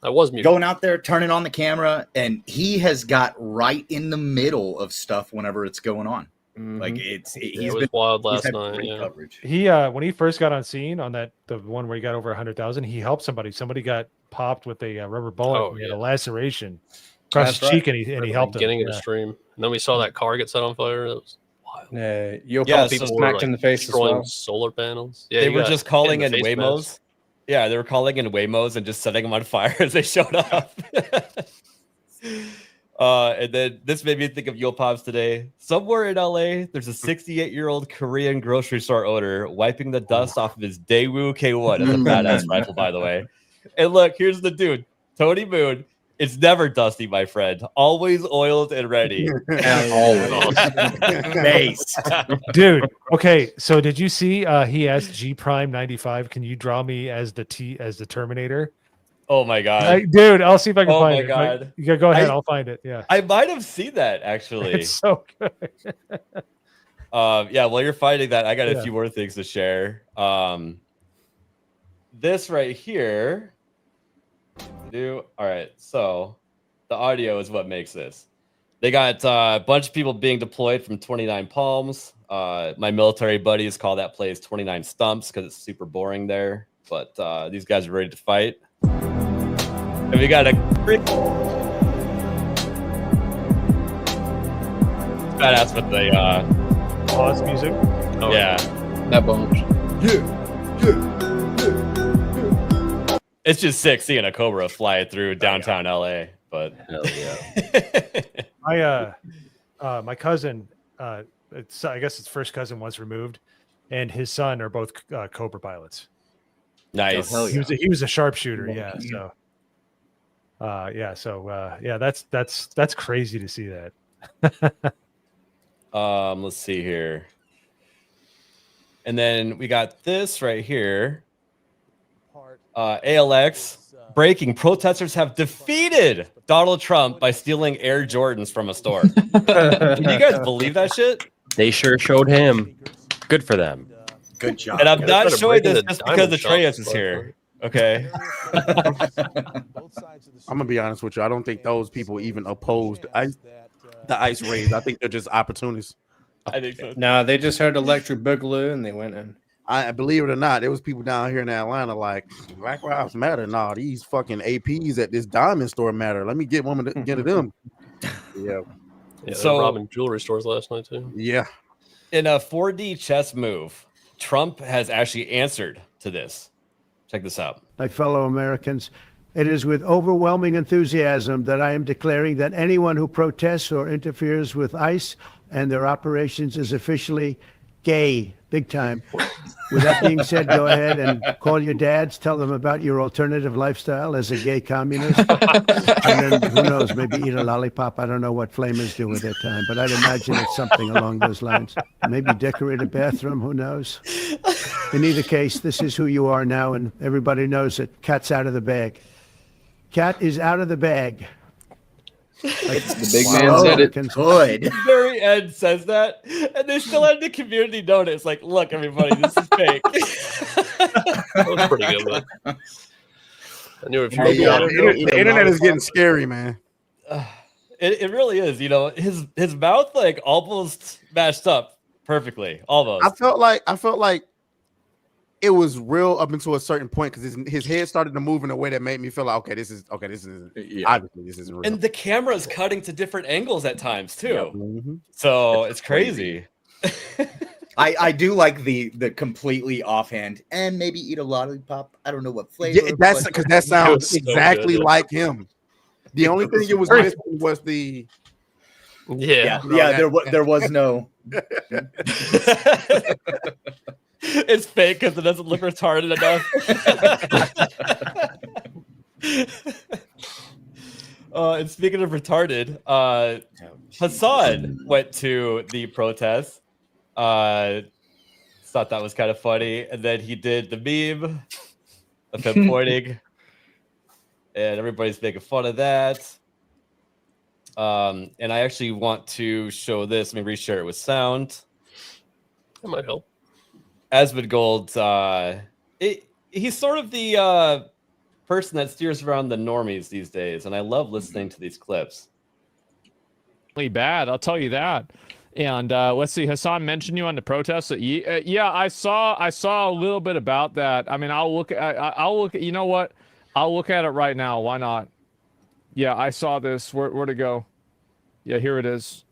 I was muted. Going out there, turning on the camera, and he has got right in the middle of stuff whenever it's going on. Like he's been wild last night. Yeah. Coverage. He when he first got on scene on the one where he got over 100,000, he helped somebody. Somebody got popped with a rubber bullet. Oh, He had a laceration across his cheek, and he helped him. Beginning of the stream, and then we saw that car get set on fire. That was wild. Yeah, Yo Pops people smacked in the face as destroying well. solar panels. Yeah, They were just calling in face Waymos. mask. Yeah, they were calling in Waymos and just setting them on fire as they showed up. And then this made me think of Yo Pops today. Somewhere in LA, there's a 68-year-old Korean grocery store owner wiping the dust off of his Daewoo K1. It's a badass rifle, by the way. And look, here's the dude, Tony Moon. It's never dusty, my friend. Always oiled and ready. Base. Dude, okay, so did you see he asked G Prime 95, can you draw me as the Terminator? Oh my god. Dude, I'll see if I can find it. Oh my god. You go ahead, I'll find it. Yeah. I might have seen that actually. It's so good. Yeah, while you're finding that, I got a few more things to share. This right here. All right, so the audio is what makes this. They got a bunch of people being deployed from 29 Palms. My military buddies call that place 29 Stumps because it's super boring there. But these guys are ready to fight. And we got a great badass with the pause music. Oh yeah, that bones. It's just sick seeing a Cobra fly through downtown LA. But hell yeah. My cousin, I guess his first cousin was removed, and his son are both Cobra pilots. Nice. So, he was a sharpshooter. Yeah. So, that's crazy to see that. Let's see here. And then we got this right here. ALX breaking: protesters have defeated Donald Trump by stealing Air Jordans from a store. Can you guys believe that shit? They sure showed him. Good for them. Good job. And I'm not showing this just because Atreus is here. Okay. I'm gonna be honest with you. I don't think those people even opposed the ice raids. I think they're just opportunists. I think so. No, they just heard Electric Boogaloo and they went in. I believe it or not, there was people down here in Atlanta like Black Lives Matter. Nah, these fucking APs at this diamond store matter. Let me get one of get them. Yeah. So robbing jewelry stores last night too. Yeah. In a 4D chess move, Trump has actually answered to this. Check this out. My fellow Americans, it is with overwhelming enthusiasm that I am declaring that anyone who protests or interferes with ICE and their operations is officially gay, big time. With that being said, go ahead and call your dads, tell them about your alternative lifestyle as a gay communist. And then, who knows, maybe eat a lollipop. I don't know what flamers do with their time, but I'd imagine it's something along those lines. Maybe decorate a bathroom, who knows? In either case, this is who you are now, and everybody knows it. Cat's out of the bag. Cat is out of the bag. Like the big man said it. Good. The very end says that, and they still had the community notice. Like, look, everybody, this is fake. That was pretty good. Man. I knew if you the internet is getting scary, man. It really is. You know, his mouth like almost matched up perfectly. Almost. I felt like it was real up until a certain point because his head started to move in a way that made me feel like, okay, this is obviously this isn't real. And the camera's cutting to different angles at times too. Mm-hmm. So it's crazy. I do like the completely offhand and maybe eat a lollipop. I don't know what flavor. Yeah, that's because that sounds exactly like him. The only thing it was missing was the yeah. There was no. It's fake because it doesn't look retarded enough. And speaking of retarded, Hassan went to the protest. Thought that was kind of funny, and then he did the meme of him pointing, and everybody's making fun of that. And I actually want to show this. Let me reshare it with sound. That might help. Asmongold, he's sort of the person that steers around the normies these days, and I love listening to these clips. Bad, I'll tell you that. And let's see, Hassan mentioned you on the protest. Yeah, I saw a little bit about that. I mean, I'll look at. You know what? I'll look at it right now. Why not? Yeah, I saw this. Where'd it go? Yeah, here it is.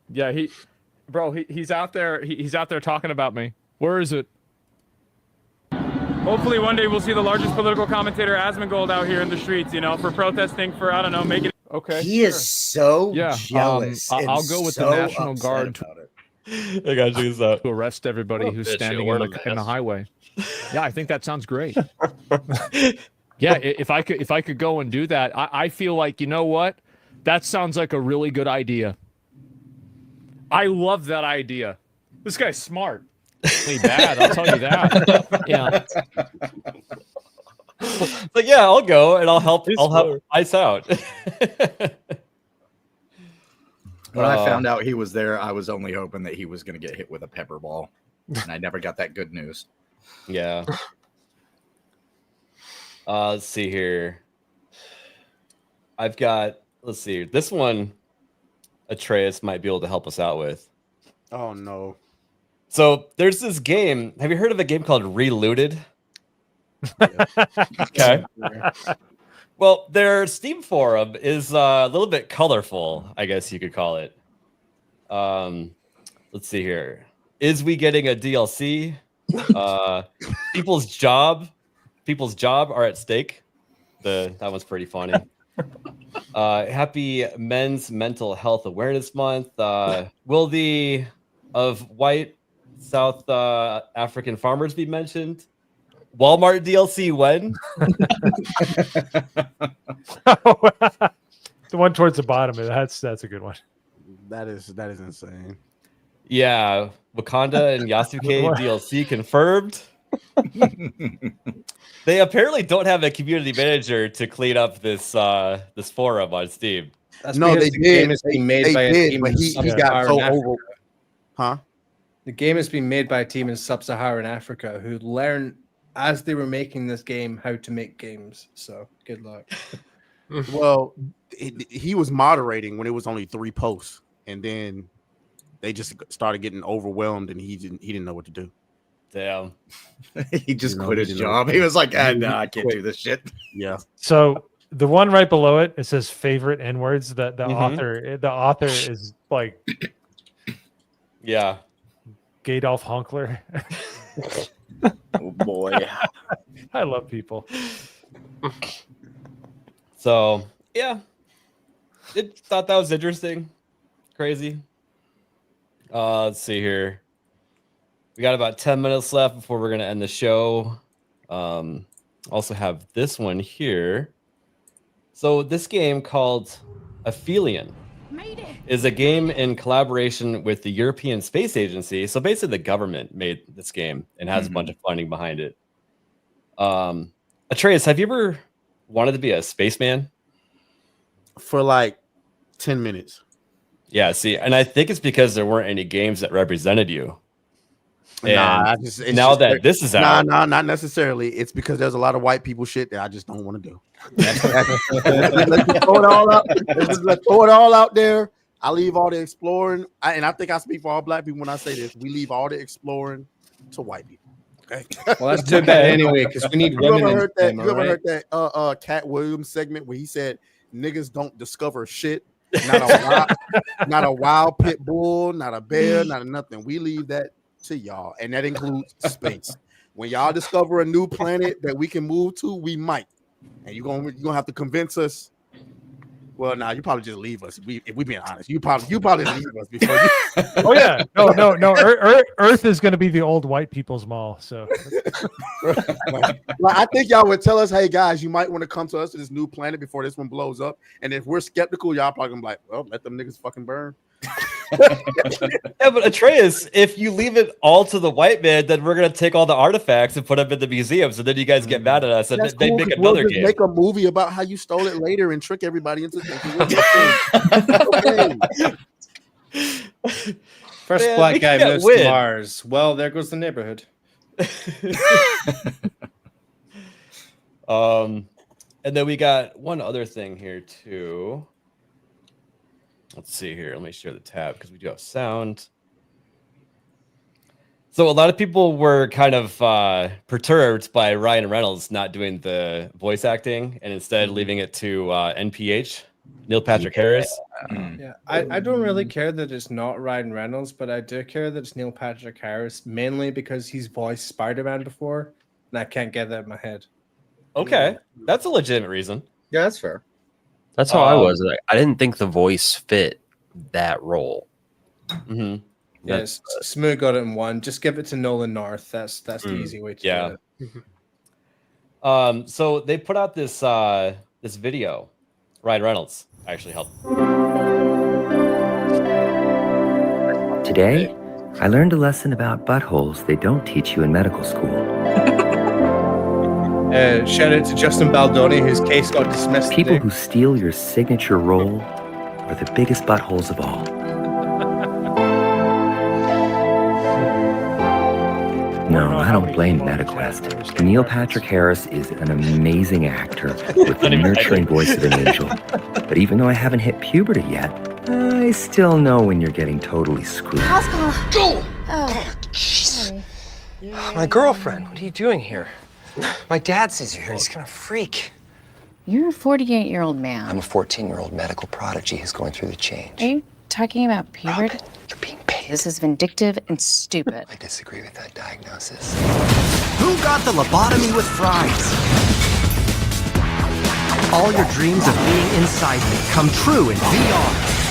Yeah, he's out there. He's out there talking about me. Where is it? Hopefully one day we'll see the largest political commentator Asmongold out here in the streets, for protesting for, I don't know, making it. Okay. He is so jealous. I'll go with the National Guard to arrest everybody who's standing in the highway. Yeah, I think that sounds great. Yeah, if I could go and do that, I feel like, you know what? That sounds like a really good idea. I love that idea. This guy's smart. Bad, I'll tell you that. Yeah. But yeah, I'll go and I'll help ice out. When I found out he was there, I was only hoping that he was going to get hit with a pepper ball, and I never got that good news. Yeah. Let's see here. Let's see. This one, Atreus might be able to help us out with. Oh no. So there's this game. Have you heard of a game called Relooted? Okay. Well, their Steam forum is a little bit colorful, I guess you could call it. Let's see here. Is we getting a DLC? People's job are at stake. That was pretty funny. Happy Men's Mental Health Awareness Month. Will the of white South African farmers be mentioned? Walmart DLC when? The one towards the bottom. That's a good one. That is insane. Yeah, Wakanda and Yasuke DLC confirmed. They apparently don't have a community manager to clean up this forum on Steam. No, they did. Game is being made by a team but he got so over. Huh? The game is being made by a team in sub-Saharan Africa who learned as they were making this game how to make games. So good luck. Well, he was moderating when it was only 3 posts, and then they just started getting overwhelmed, and he didn't know what to do. Damn. He just quit his job. He was like, "No, I can't do this shit." Yeah. So the one right below it says favorite N words. The author is like, yeah, Gadolf Honkler. Oh boy. I love people. So yeah, thought that was interesting. Crazy. Let's see here. We got about 10 minutes left before we're gonna end the show. Also have this one here. So this game called Aphelion is a game in collaboration with the European Space Agency. So basically the government made this game and has a bunch of funding behind it. Atreus, have you ever wanted to be a spaceman? For like 10 minutes. Yeah, see, and I think it's because there weren't any games that represented you. And this is out. Nah, not necessarily. It's because there's a lot of white people shit that I just don't want to do. Let's throw it all out there. I leave all the exploring, and I think I speak for all black people when I say this. We leave all the exploring to white people. Okay. Well, that's too bad anyway, because we need women. You ever heard that? in You ever heard that? Cat Williams segment where he said niggas don't discover shit. Not a wild pit bull, not a bear, not a nothing. We leave that to y'all, and that includes space. When y'all discover a new planet that we can move to, we might, and you're gonna have to convince us. Well, nah, you probably just leave us. If we being honest, you probably leave us before you. Oh yeah, no. Earth is going to be the old white people's mall. So, like, I think y'all would tell us, hey guys, you might want to come to us to this new planet before this one blows up. And if we're skeptical, y'all probably gonna be like, well, let them niggas fucking burn. Yeah, but Atreus, if you leave it all to the white man, then we're gonna take all the artifacts and put them in the museums, and then you guys get mad at us, and they make another game. Make a movie about how you stole it later and trick everybody into thinking. Okay. First black guy moves to Mars. Well, there goes the neighborhood. And then we got one other thing here too. Let's see here. Let me share the tab because we do have sound. So a lot of people were kind of perturbed by Ryan Reynolds not doing the voice acting and instead leaving it to NPH, Neil Patrick Harris. Yeah, I don't really care that it's not Ryan Reynolds, but I do care that it's Neil Patrick Harris, mainly because he's voiced Spider-Man before, and I can't get that in my head. Okay, that's a legitimate reason. Yeah, that's fair. That's how I was. Like, I didn't think the voice fit that role. Mm-hmm. Yes, Smoo got it in one. Just give it to Nolan North. That's the easy way to do it. So they put out this this video. Ryan Reynolds actually helped. Today, I learned a lesson about buttholes they don't teach you in medical school. Shout out to Justin Baldoni, whose case got dismissed. People who steal your signature role are the biggest buttholes of all. No, I don't blame MetaQuest. Neil Patrick Harris is an amazing actor with the nurturing voice of an angel. But even though I haven't hit puberty yet, I still know when you're getting totally screwed. Go! Oh, jeez. My girlfriend, what are you doing here? My dad says you're here. He's gonna freak. You're a 48-year-old man. I'm a 14-year-old medical prodigy who's going through the change. Are you talking about puberty? You're being paid. This is vindictive and stupid. I disagree with that diagnosis. Who got the lobotomy with fries? All your dreams of being inside me come true in VR.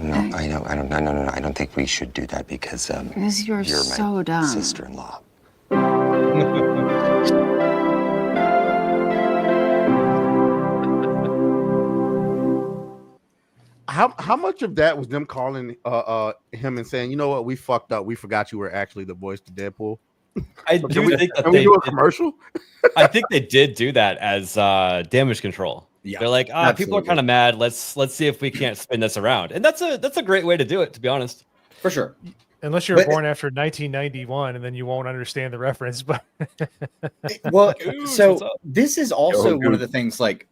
No, I don't think we should do that because You're my so dumb. sister-in-law. How much of that was them calling him and saying, you know what, we fucked up, we forgot you were actually the voice to Deadpool? I do think that they do a commercial. I think they did do that as damage control. Yeah, they're like, people are kind of mad. Let's see if we can't spin this around, and that's a great way to do it, to be honest. For sure. Unless you're born after 1991, and then you won't understand the reference. But well, so this is also one of the things. Like,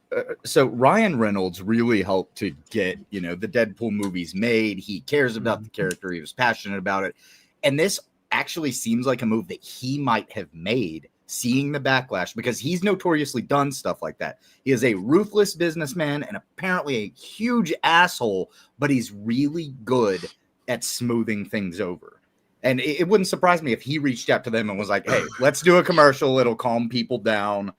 so Ryan Reynolds really helped to get the Deadpool movies made. He cares about the character. He was passionate about it, and this actually seems like a move that he might have made, seeing the backlash, because he's notoriously done stuff like that. He is a ruthless businessman and apparently a huge asshole, but he's really good at smoothing things over. And it wouldn't surprise me if he reached out to them and was like, hey, let's do a commercial. It'll calm people down.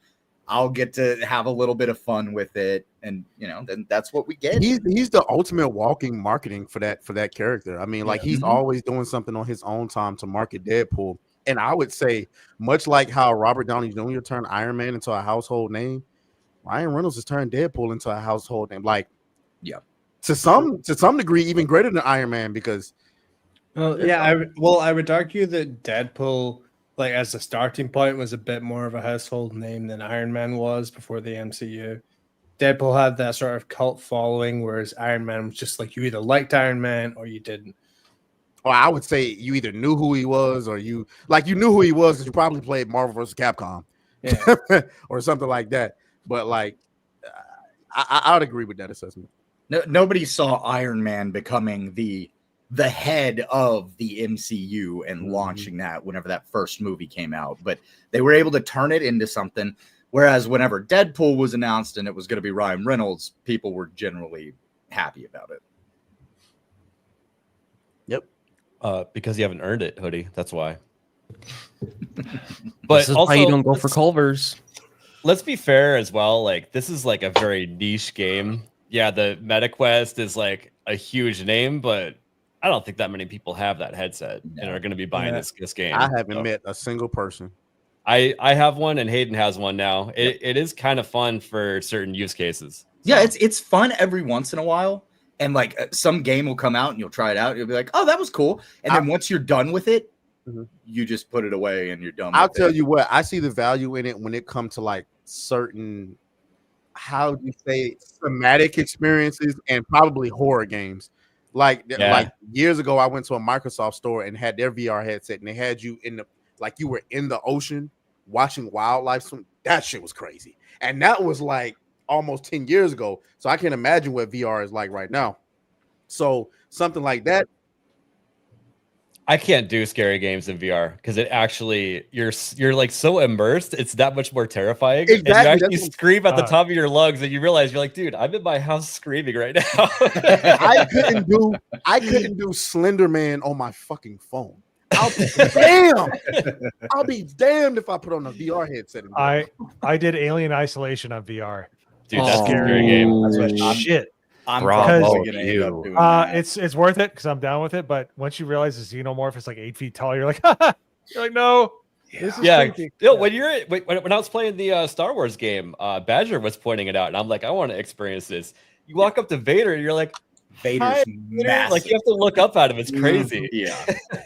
I'll get to have a little bit of fun with it. And, then that's what we get. He's the ultimate walking marketing for that character. I mean, like, he's always doing something on his own time to market Deadpool. And I would say, much like how Robert Downey Jr. turned Iron Man into a household name, Ryan Reynolds has turned Deadpool into a household name. Like, to some degree, even greater than Iron Man, because I would argue that Deadpool, like, as a starting point, was a bit more of a household name than Iron Man was before the MCU. Deadpool had that sort of cult following, whereas Iron Man was just like, you either liked Iron Man or you didn't. Or I would say you either knew who he was or you knew who he was because you probably played Marvel vs. Capcom, or something like that. But like, I would agree with that assessment. Nobody saw Iron Man becoming the head of the MCU and launching that whenever that first movie came out. But they were able to turn it into something. Whereas whenever Deadpool was announced and it was going to be Ryan Reynolds, people were generally happy about it. Yep. Because you haven't earned it, Hoodie. That's why. But this is also, why you don't go for Culver's. Let's be fair as well. Like, this is like a very niche game. Yeah, the MetaQuest is like a huge name, but I don't think that many people have that headset and are going to be buying this game. I haven't met a single person. I have one, and Hayden has one now. It is kind of fun for certain use cases. Yeah, it's fun every once in a while. And like some game will come out and you'll try it out. You'll be like, oh, that was cool. And then once you're done with it, you just put it away and you're done. I'll tell you what, I see the value in it when it comes to like certain, how do you say, thematic experiences and probably horror games. Like years ago, I went to a Microsoft store and had their VR headset, and they had you in the, like you were in the ocean watching wildlife swim. That shit was crazy. And that was like almost 10 years ago. So I can imagine what VR is like right now. So something like that. I can't do scary games in VR because it actually you're like so immersed. It's that much more terrifying. Exactly. And you actually scream at the top of your lungs, and you realize you're like, dude, I'm in my house screaming right now. I couldn't do Slender Man on my fucking phone. I'll be damned if I put on a VR headset. I did Alien Isolation on VR. Dude, that's a scary game. That's shit. I'm probably gonna end up doing that. It's worth it because I'm down with it. But once you realize the xenomorph is like 8 feet tall, you're like, no. This is creepy. When I was playing the Star Wars game, Badger was pointing it out, and I'm like, I want to experience this. You walk up to Vader, and you're like, Vader's massive. Like you have to look up at him. It's crazy. Yeah,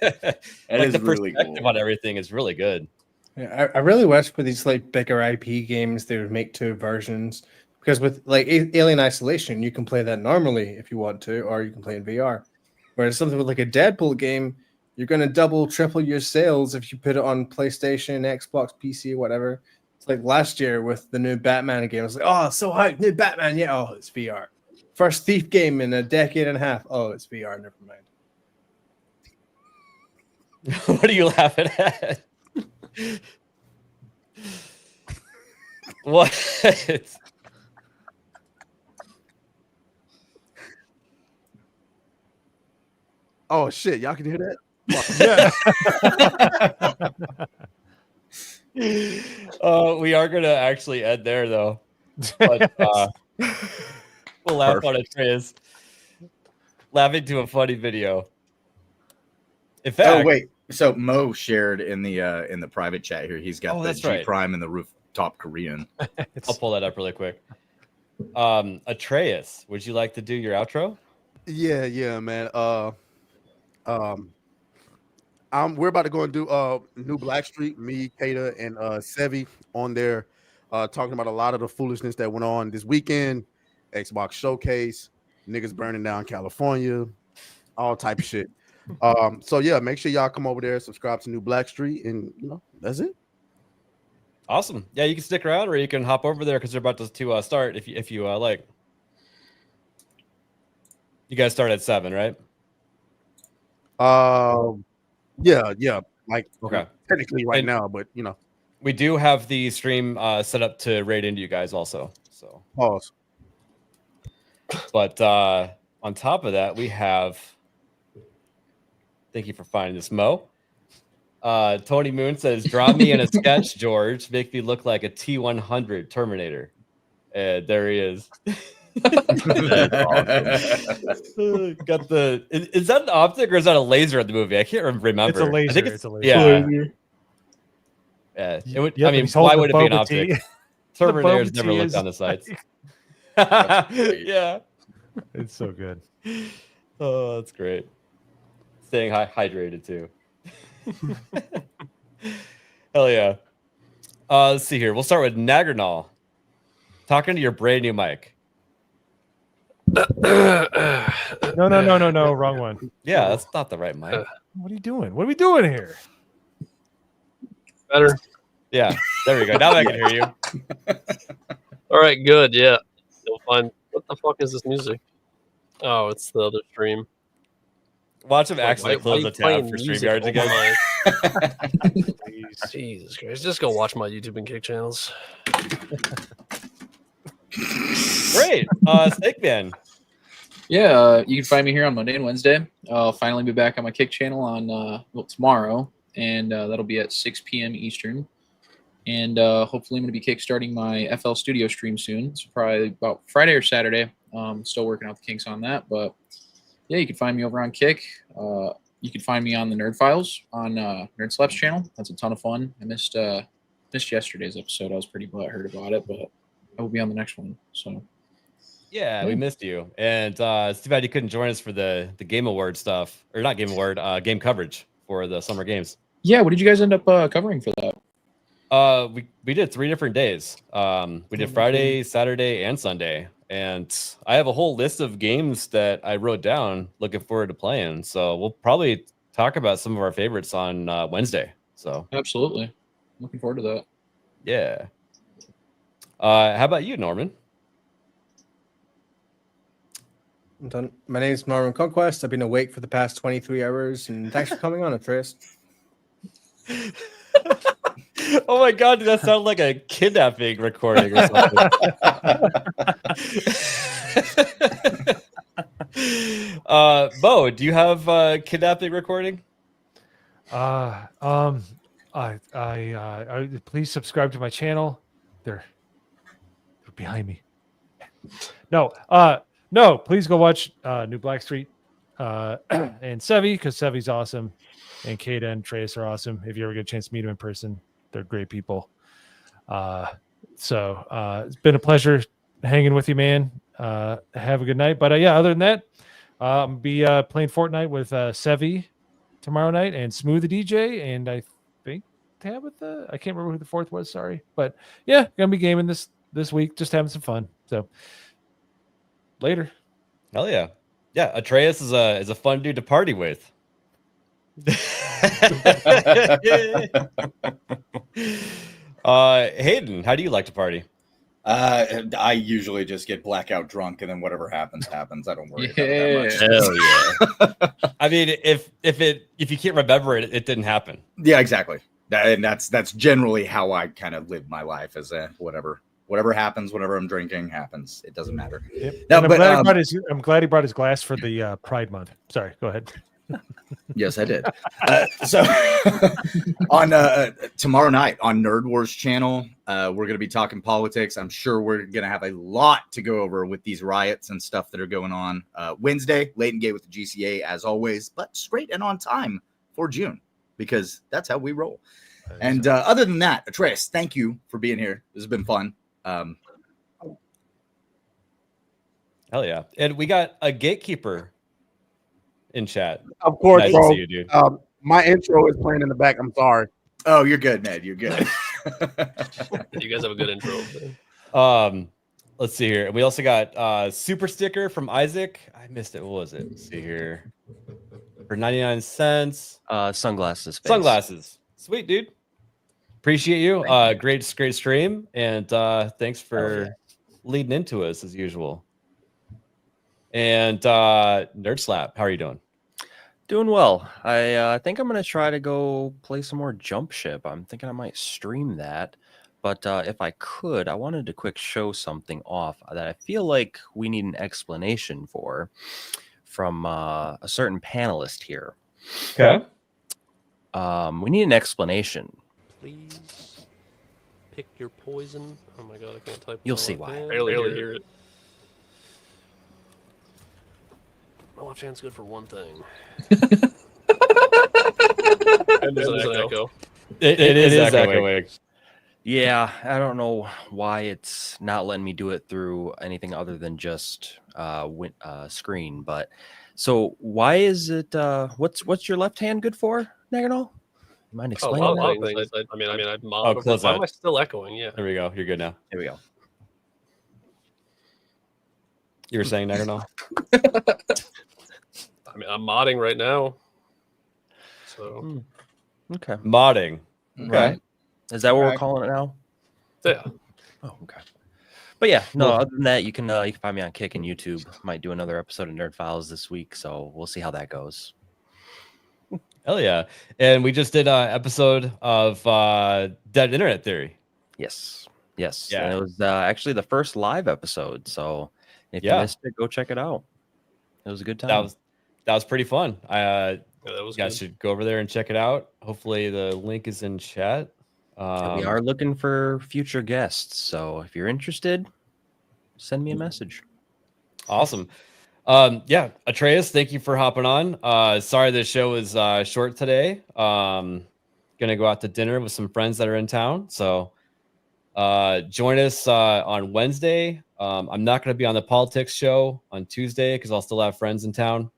like is the really perspective cool on everything is really good. Yeah, I really wish for these like bigger IP games they would make 2 versions. Because with like Alien Isolation, you can play that normally if you want to, or you can play in VR. Whereas something with like a Deadpool game, you're going to double, triple your sales if you put it on PlayStation, Xbox, PC, whatever. It's like last year with the new Batman game. I was like, oh, so hyped, new Batman. Yeah, oh, it's VR. First Thief game in a decade and a half. Oh, it's VR. Never mind. What are you laughing at? What? Oh shit! Y'all can hear that? Yeah. We are gonna actually end there though. But, we'll laugh on Atreus laughing to a funny video. In fact, wait. So Mo shared in the private chat here. He's got the G right. Prime and the rooftop Korean. I'll pull that up really quick. Atreus, would you like to do your outro? Yeah, man. We're about to go and do New Blackstreet. Me, Kata, and Sevi on there, talking about a lot of the foolishness that went on this weekend. Xbox Showcase, niggas burning down California, all type of shit. So yeah, make sure y'all come over there, subscribe to New Blackstreet, and that's it. Awesome. Yeah, you can stick around, or you can hop over there because they're about to start. If you like, you guys start at 7, right? Yeah. Like okay, technically right now, but we do have the stream set up to raid into you guys also. So pause. But on top of that, we have. Thank you for finding this, Mo. Tony Moon says, "Draw me in a sketch, George. Make me look like a T-100 Terminator." There he is. Got the. Is that an optic or is that a laser in the movie? I can't remember. It's a laser. I think it's a laser. Yeah. It would. Yep, I mean, he's why holding would it the be an boba optic? tea. Terminators The never boba tea looked is on the sites. like- Yeah. It's so good. Oh, that's great. Staying hydrated too. Hell yeah. Let's see here. We'll start with Nagernal. Talking to your brand new mic. No, wrong one. Yeah, that's not the right mic. What are you doing? What are we doing here? Better. Yeah, there we go. Now I can hear you. All right, good. Yeah. You'll find. What the fuck is this music? Oh, it's the other stream. Watch him Like, actually why close you the tab playing for music StreamYard over again. Jesus Christ. Just go watch my YouTube and Kick channels. Great. Snake Man. Yeah, you can find me here on Monday and Wednesday. I'll finally be back on my Kick channel on tomorrow, and that'll be at 6 p.m. Eastern. And hopefully, I'm going to be kickstarting my FL Studio stream soon. It's probably about Friday or Saturday. Still working out the kinks on that, but yeah, you can find me over on Kick. You can find me on the Nerd Files on Nerd Slap's channel. That's a ton of fun. I missed yesterday's episode. I was pretty butthurt about it, but I will be on the next one. So. Yeah, we missed you, and it's too bad you couldn't join us for the Game Award stuff, or not Game Award, game coverage for the Summer Games. Yeah, what did you guys end up covering for that? We did 3 different days. We did Friday, Saturday, and Sunday, and I have a whole list of games that I wrote down. Looking forward to playing. So we'll probably talk about some of our favorites on Wednesday. So absolutely, looking forward to that. Yeah. How about you, Norman? I'm done. My name is Norman Conquest. I've been awake for the past 23 hours, and thanks for coming on it first. Oh my god, that sounded like a kidnapping recording or something. Bo, do you have a kidnapping recording? Please subscribe to my channel. They're behind me. No, please go watch New Blackstreet and Sevi, because Sevi's awesome, and Kata and Treyas are awesome. If you ever get a chance to meet them in person, they're great people. So it's been a pleasure hanging with you, man. Have a good night. But yeah, other than that, I'll be playing Fortnite with Sevi tomorrow night and Smooth the DJ, and I think Tabitha. I can't remember who the fourth was. Sorry, but yeah, gonna be gaming this week, just having some fun. So later. Hell yeah. Yeah, Atreus is a fun dude to party with. Hayden, how do you like to party? I usually just get blackout drunk, and then whatever happens. I don't worry about it that much. Hell yeah. I mean, if you can't remember it, it didn't happen. Yeah, exactly. That's generally how I kind of live my life. Is whatever happens, whenever I'm drinking, happens. It doesn't matter. Yep. No, I'm, but glad he brought his glass for the Pride Month. Sorry, go ahead. Yes, I did. So on tomorrow night on Nerd Wars channel, we're going to be talking politics. I'm sure we're going to have a lot to go over with these riots and stuff that are going on. Wednesday, late and gay with the GCA as always, but straight and on time for June, because that's how we roll. And other than that, Atreus, thank you for being here. This has been fun. Hell yeah. And we got a gatekeeper in chat. Of course, nice bro. To see you, dude. My intro is playing in the back. I'm sorry. Oh, you're good, Ned. You're good. You guys have a good intro. Let's see here. We also got super sticker from Isaac. I missed it. What was it? Let's see here. For 99 cents. Sunglasses. Space. Sunglasses. Sweet, dude. Appreciate you. Great stream. And thanks for leading into us as usual. And Nerd Slap, how are you doing? Doing well. I think I'm going to try to go play some more Jump Ship. I'm thinking I might stream that. But if I could, I wanted to quick show something off that I feel like we need an explanation for from a certain panelist here. Okay. We need an explanation. Please pick your poison. Oh my god, I can't type. You'll see why. Barely hear it. My left hand's good for one thing. And there's an echo. It is echoing. Yeah, I don't know why it's not letting me do it through anything other than just screen. But so why is it? What's your left hand good for, Naganol? You mind explaining that? I mean, I'm why am I still echoing? Yeah. There we go. You're good now. There we go. You were saying Naganol? I mean, I'm modding right now. So okay, modding. Okay. Right. Is that what we're calling it now? Yeah. Oh, okay. But yeah, no. Other than that, you can find me on Kick and YouTube. Might do another episode of Nerd Files this week, so we'll see how that goes. Hell yeah! And we just did an episode of Dead Internet Theory. Yes. Yeah. And it was actually the first live episode. So if you missed it, go check it out. It was a good time. That was pretty fun. that was you guys should go over there and check it out. Hopefully the link is in chat. We are looking for future guests. So if you're interested, send me a message. Awesome. Atreus, thank you for hopping on. Sorry the show was short today. Gonna go out to dinner with some friends that are in town. So join us on Wednesday. I'm not going to be on the politics show on Tuesday because I'll still have friends in town.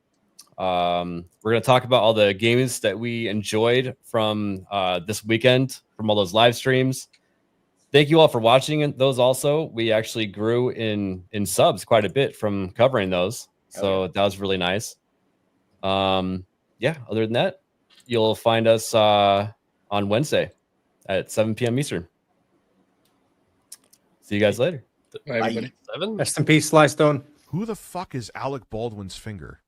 We're going to talk about all the games that we enjoyed from this weekend, from all those live streams. Thank you all for watching those also. We actually grew in subs quite a bit from covering those. So that was really nice. Other than that, you'll find us on Wednesday at 7 p.m. Eastern. See you guys later. Bye, everybody. 7? Rest in peace, Slystone. Who the fuck is Alec Baldwin's finger?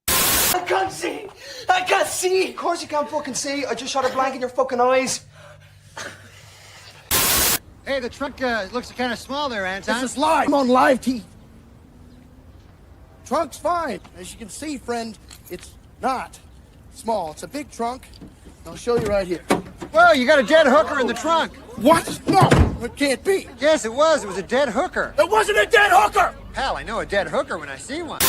I can't see! I can't see! Of course you can't fucking see. I just shot a blank in your fucking eyes. Hey, the trunk looks kind of small there, Anton. This is live. I'm on live TV. Trunk's fine. As you can see, friend, it's not small. It's a big trunk. I'll show you right here. Well, you got a dead hooker in the trunk. What? No, it can't be. Yes, it was. It was a dead hooker. It wasn't a dead hooker! Hell, I know a dead hooker when I see one.